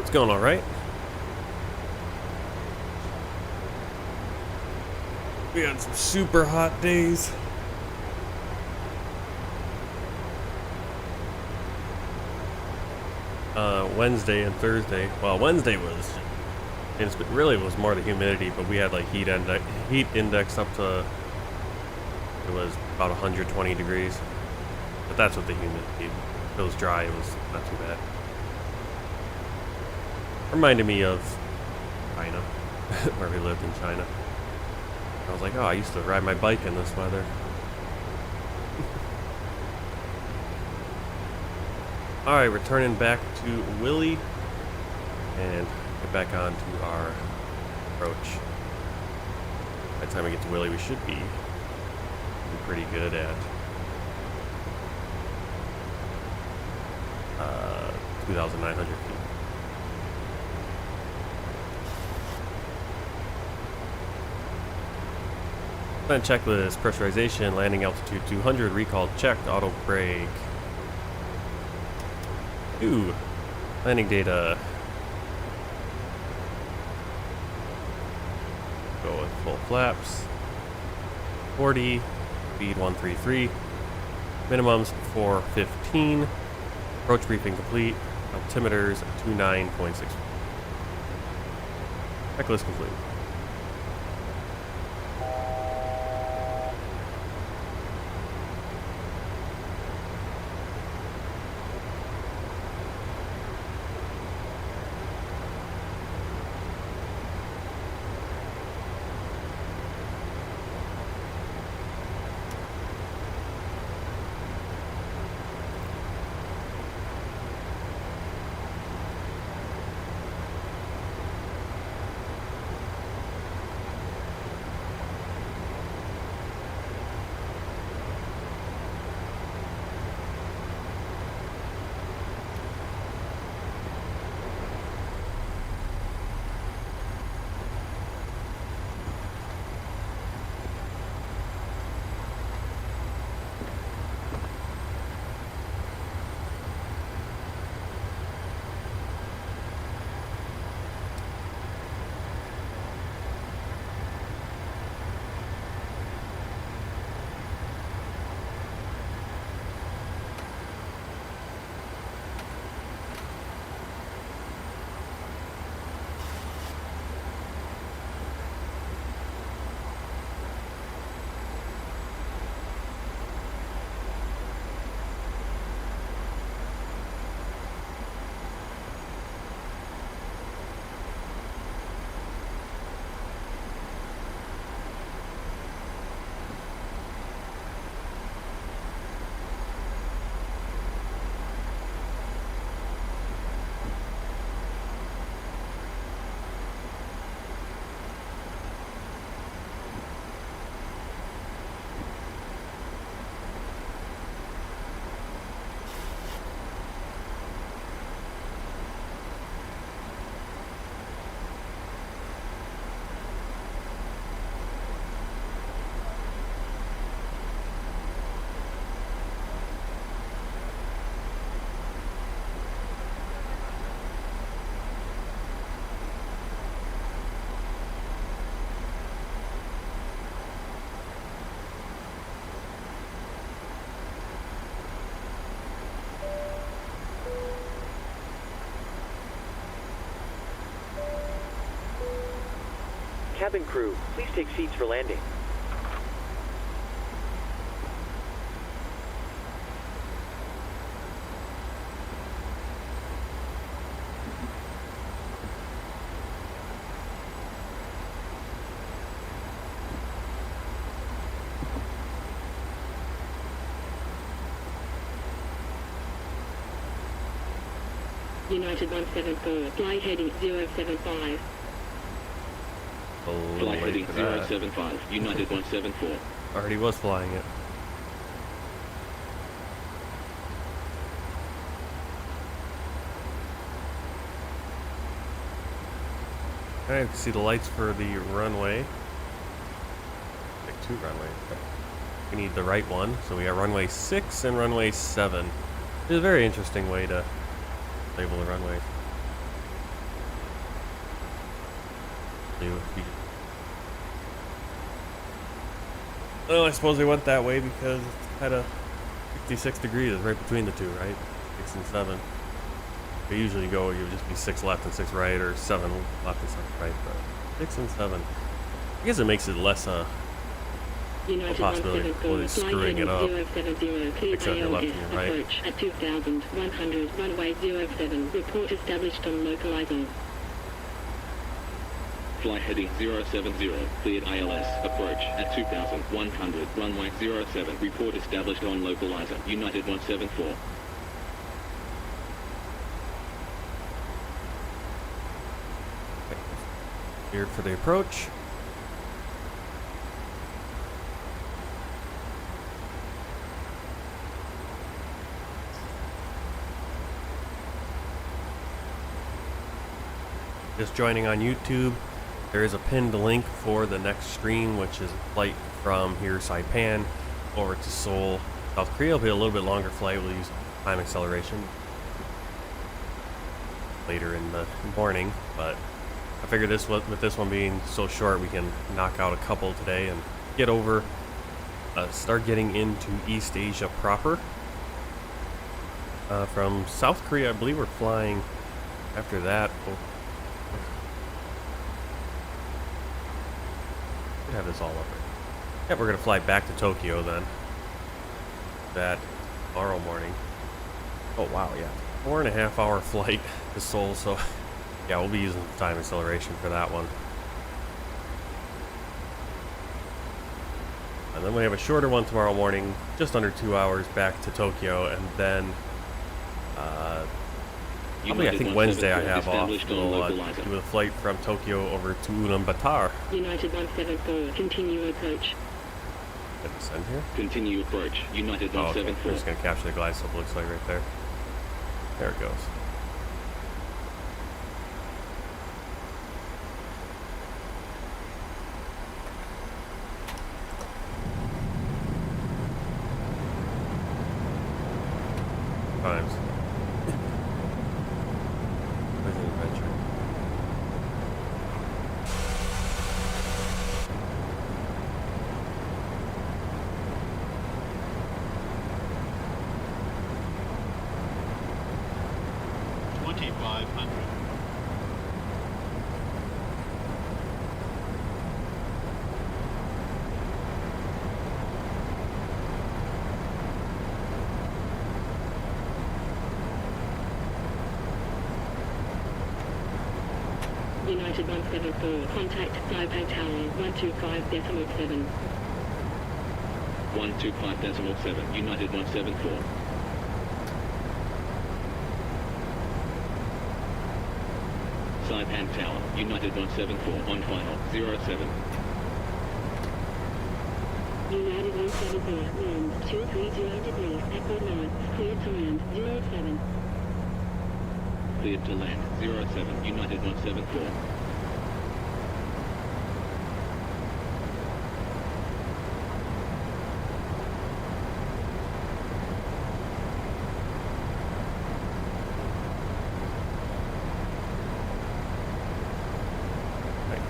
It's going all right. We had some super hot days. Wednesday and Thursday. Well, Wednesday was, it really was more the humidity, but we had like heat index up to, it was about 120 degrees. But that's what the humidity. If it was dry, it was not too bad. Reminded me of China, where we lived in China. I was like, oh, I used to ride my bike in this weather. Alright, returning back to Willie and get back on to our approach. By the time we get to Willie, we should be pretty good at 2,900 feet. Then checklist, pressurization, landing altitude 200, recall checked, auto brake. Ooh, landing data. Go with full flaps. 40, speed 133, minimums 415, approach briefing complete, altimeters 29.6. Checklist complete. Cabin crew, please take seats for landing. United 174, fly heading 075. Fly heading 075, United 174. Already was flying it. Alright, you can see the lights for the runway. Like 2 runways. We need the right one, so we got runway 6 and runway 7. It's a very interesting way to label the runways. especially if you... Well, I suppose they went that way because it's kind of 66 degrees is right between the two, right? 6 and 7. They usually go, you would just be 6 left and 6 right, or 7 left and 7 right, but 6 and 7. I guess it makes it less a possibility of screwing it up. 6 on your left and your right. Approach at 2100, runway 07, report established on localizer. Fly heading 070, cleared ILS, approach at 2100, runway 07, report established on localizer, United 174. Cleared for the approach. Just joining on YouTube, there is a pinned link for the next stream, which is a flight from here, Saipan, over to Seoul, South Korea. It'll be a little bit longer flight. We'll use time acceleration later in the morning, but I figured with this one being so short, we can knock out a couple today and get over, start getting into East Asia proper. From South Korea, I believe we're flying after that. Have this all over. Yeah, we're gonna fly back to Tokyo then. That tomorrow morning. Oh wow, yeah, 4.5 hour flight to Seoul. So yeah, we'll be using time acceleration for that one. And then we have a shorter one tomorrow morning, just under 2 hours back to Tokyo, and then probably I think Wednesday I have off. We'll do a flight from Tokyo over to Ulaanbaatar. United 174, continue approach. Hit the send here. Continue approach, United 174. Okay. We're just going to capture the glide slope, looks like right there. There it goes. Times. United 174, contact Saipan Tower 125.7. 125.7, United 174. Saipan Tower, United 174, on final, 07. United 174, wind 230 degrees, echo north, cleared to land 07. Cleared to land, 07, United 174.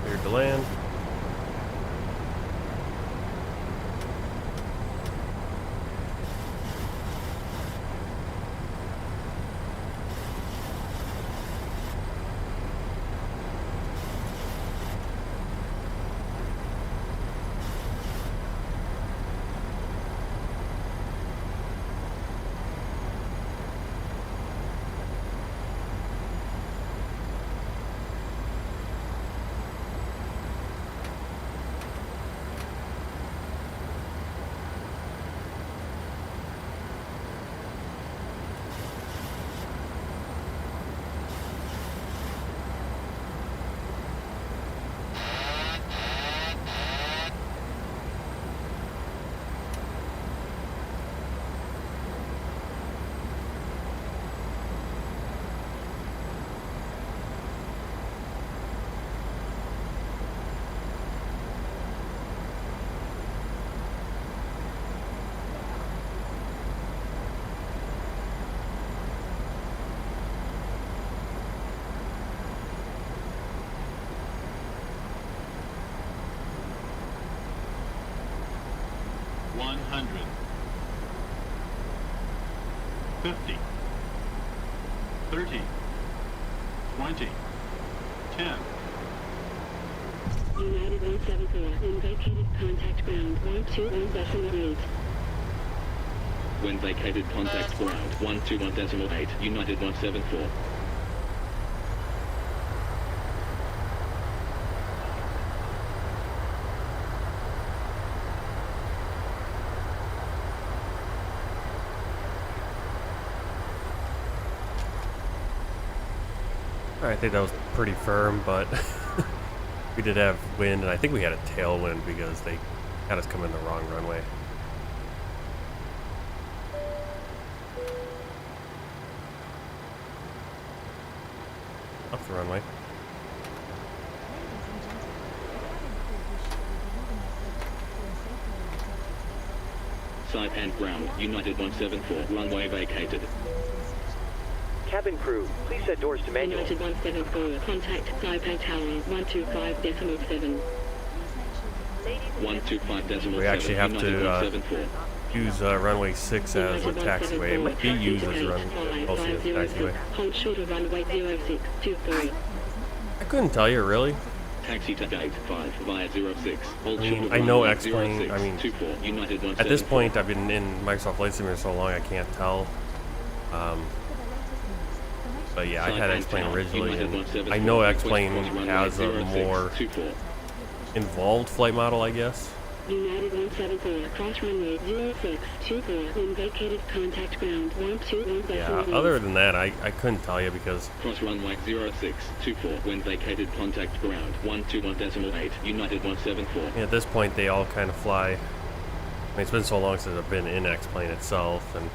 Cleared to land. 100. 50. 30. 20. 10. United 174, in vacated contact ground 121.8. When vacated contact ground 121.8, United 174. I think that was pretty firm, but we did have wind, and I think we had a tailwind because they had us come in the wrong runway. Up the runway. Saipan ground, United 174, runway vacated. Cabin crew, please set doors to manual. United 174, contact Saipan Tower 125.7. 125.7. We actually have to use runway 6 as a taxiway. It might be used as a mostly as a taxiway. Hold short of runway 0623. I couldn't tell you, really. Taxi to gate 5 via 06. Hold short of I know runway X-Plane, 06, I mean, 24, United 174. at this point I've been in Microsoft Flight Simulator so long I can't tell. But yeah, I had X-Plane originally, and I know X-Plane has a more involved flight model, I guess. United 174, cross runway 0624, in vacated contact ground 121.8. Yeah, other than that, I couldn't tell you because... Cross runway 0624, when vacated contact ground 121.8, United 174. Yeah, at this point, they all kind of fly. I mean, it's been so long since I've been in X-Plane itself, and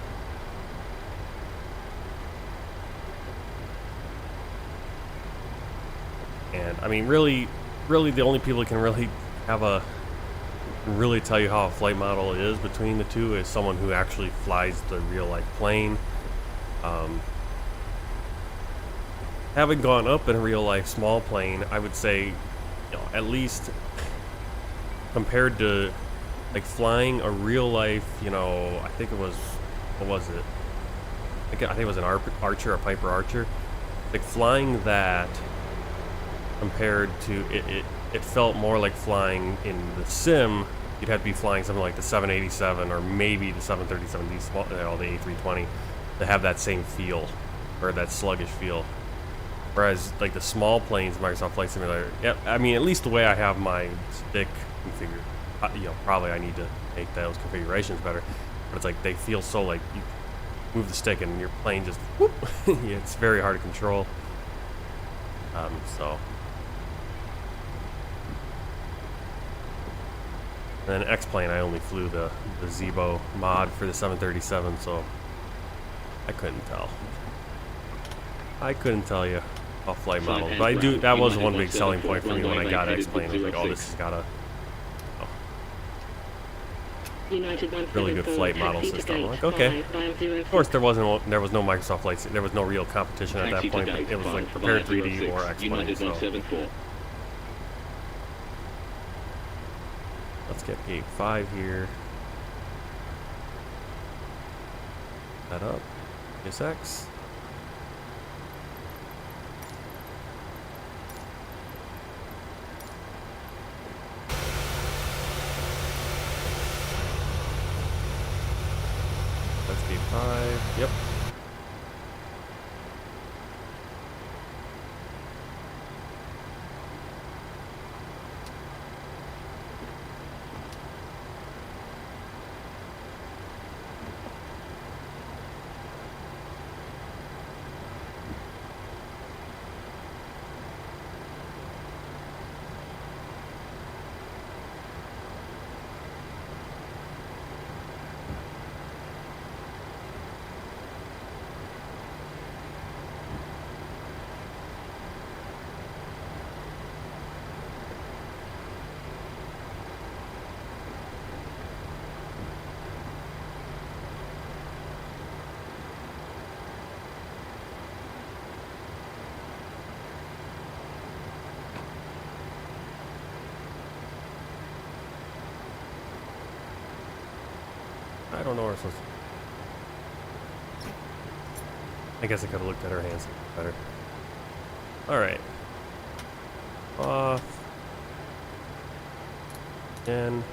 I mean, really, the only people that can really really tell you how a flight model is between the two is someone who actually flies the real-life plane. Having gone up in a real-life small plane, I would say, you know, at least compared to like flying a real-life, you know, I think it was, what was it? I think it was an Archer, a Piper Archer. Like flying that compared to it felt more like flying in the sim. You'd have to be flying something like the 787 or maybe the 737, the A320 to have that same feel or that sluggish feel. Whereas like the small planes, Microsoft Flight Simulator, yeah, I mean, at least the way I have my stick configured, you know, probably I need to make those configurations better. But it's like they feel so like you move the stick and your plane just whoop. Yeah, it's very hard to control. So. And then X-Plane, I only flew the Zebo mod for the 737, so I couldn't tell. I couldn't tell you a flight model, but I do. That was one big selling point for me when I got X-Plane. I was like, oh, this has got a really good flight model system. I'm like, okay. Of course, there was no Microsoft flights. There was no real competition at that point. But it was like Prepared 3D or X-Plane. So. Let's get gate 5 here. That up. PSX. That's gate 5. Yep. I don't know where I'm supposed to. I guess I could have looked at her hands better. Alright. Off. And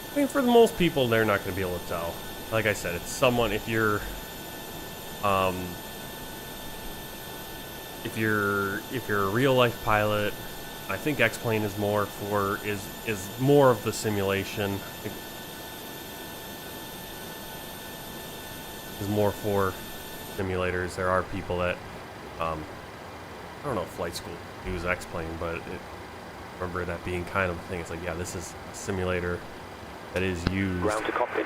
I mean, for the most people, they're not going to be able to tell. Like I said, it's someone, if you're a real life pilot, I think X-Plane is more for, is more of the simulation. Is more for simulators. There are people that, I don't know if flight school use X-Plane, but remember that being kind of the thing. It's like, yeah, this is a simulator that is used ground to cockpit.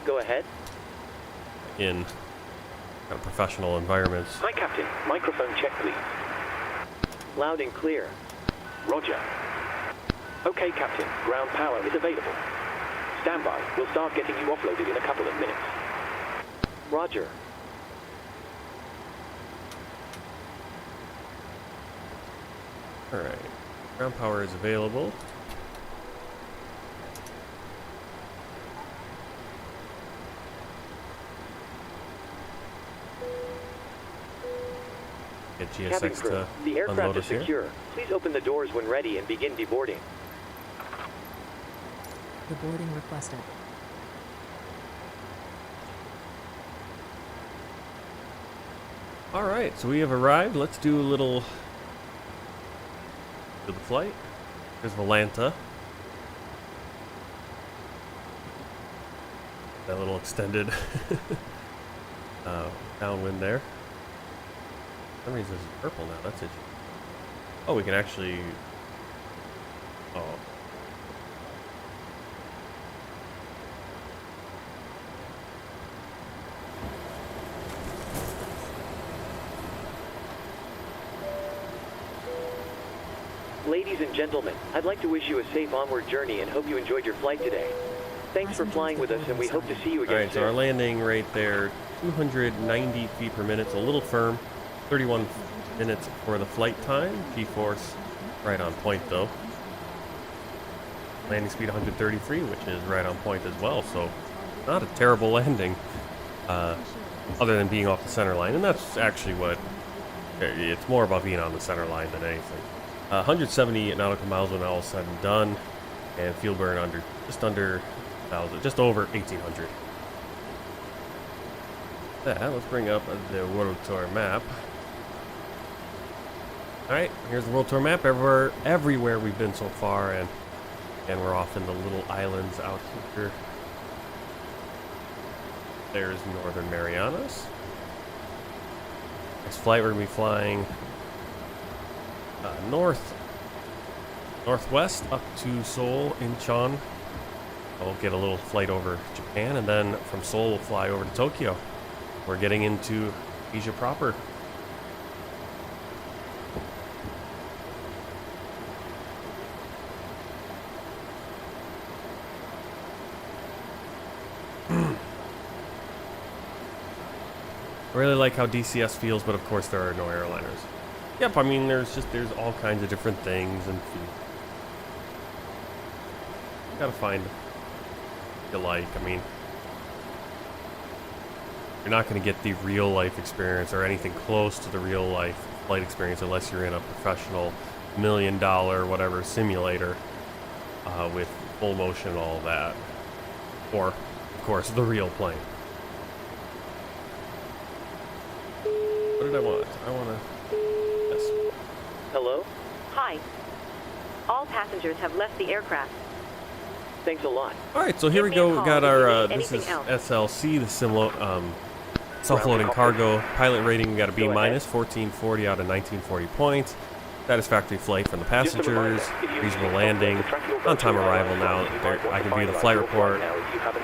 Go ahead. In kind of professional environments. Hi, Captain. Microphone check, please. Loud and clear. Roger. Okay, Captain. Ground power is available. Stand by. We'll start getting you offloaded in a couple of minutes. Roger. Alright. Ground power is available. Get GSX to the aircraft unload is us here. secure. Please open the doors when ready and begin deboarding. Deboarding requested. Alright, so we have arrived. Let's do a little to the flight. There's Volanta. That little extended downwind there. For some reason this is purple now, that's it. Oh, we can actually... Oh. Ladies and gentlemen, I'd like to wish you a safe onward journey and hope you enjoyed your flight today. Thanks for flying with us, and we hope to see you again Alright, so our landing rate there, 290 feet per minute, so a little firm. 31 minutes for the flight time. G-force right on point though. Landing speed 133, which is right on point as well, so not a terrible landing, other than being off the center line, and that's actually what, it's more about being on the center line than anything. 170 nautical miles when all is said and done, and fuel burn just under 1,000, just over 1,800. Let's bring up the World Tour map. Alright, here's the World Tour map. Everywhere we've been so far, and we're off in the little islands out here. There's Northern Marianas. Next flight, we're going to be flying northwest up to Seoul, Incheon. We'll get a little flight over Japan, and then from Seoul we'll fly over to Tokyo. We're getting into Asia proper. I really like how DCS feels, but of course there are no airliners. Yep, I mean there's all kinds of different things, and you gotta find what you like. I mean, you're not going to get the real life experience or anything close to the real life flight experience unless you're in a professional $1 million whatever simulator with full motion and all that, or of course the real plane. What did I want? I want to... Yes. Hello? Hi. All passengers have left the aircraft. Thanks a lot. All right, so here we go. We got our this is SLC, the self-loading cargo pilot rating. We got a B minus, 1440 out of 1940 points. Satisfactory flight from the passengers, reasonable landing, on-time arrival. Now I can view the flight report.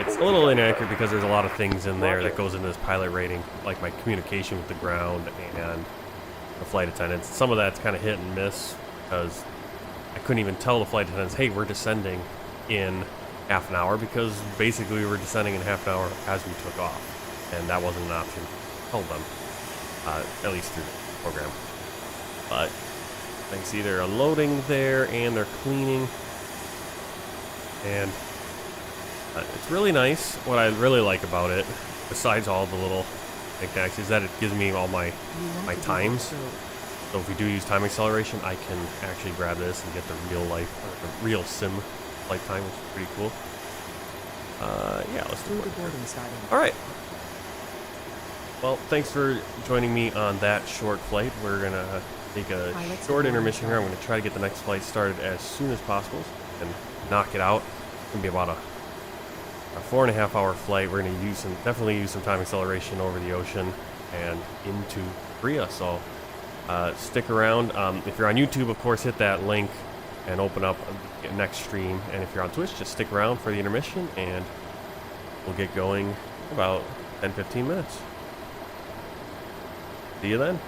It's a little inaccurate because there's a lot of things in there that goes into this pilot rating, like my communication with the ground and the flight attendants. Some of that's kind of hit and miss because I couldn't even tell the flight attendants, hey, we're descending in half an hour, because basically we were descending in half an hour as we took off, and that wasn't an option. I told them, at least through the program. But you can see they're unloading there and they're cleaning, and it's really nice. What I really like about it, besides all the little knickknacks, is that it gives me all my times. So if we do use time acceleration, I can actually grab this and get the real life, or the real sim flight time, which is pretty cool. Yeah, let's do it. All right. Well, thanks for joining me on that short flight. We're gonna take a short intermission here. I'm gonna try to get the next flight started as soon as possible and knock it out. It's gonna be about a 4.5 hour flight. We're gonna definitely use some time acceleration over the ocean and into Korea. So stick around. If you're on YouTube, of course, hit that link and open up the next stream. And if you're on Twitch, just stick around for the intermission and we'll get going in about 10-15 minutes. See you then.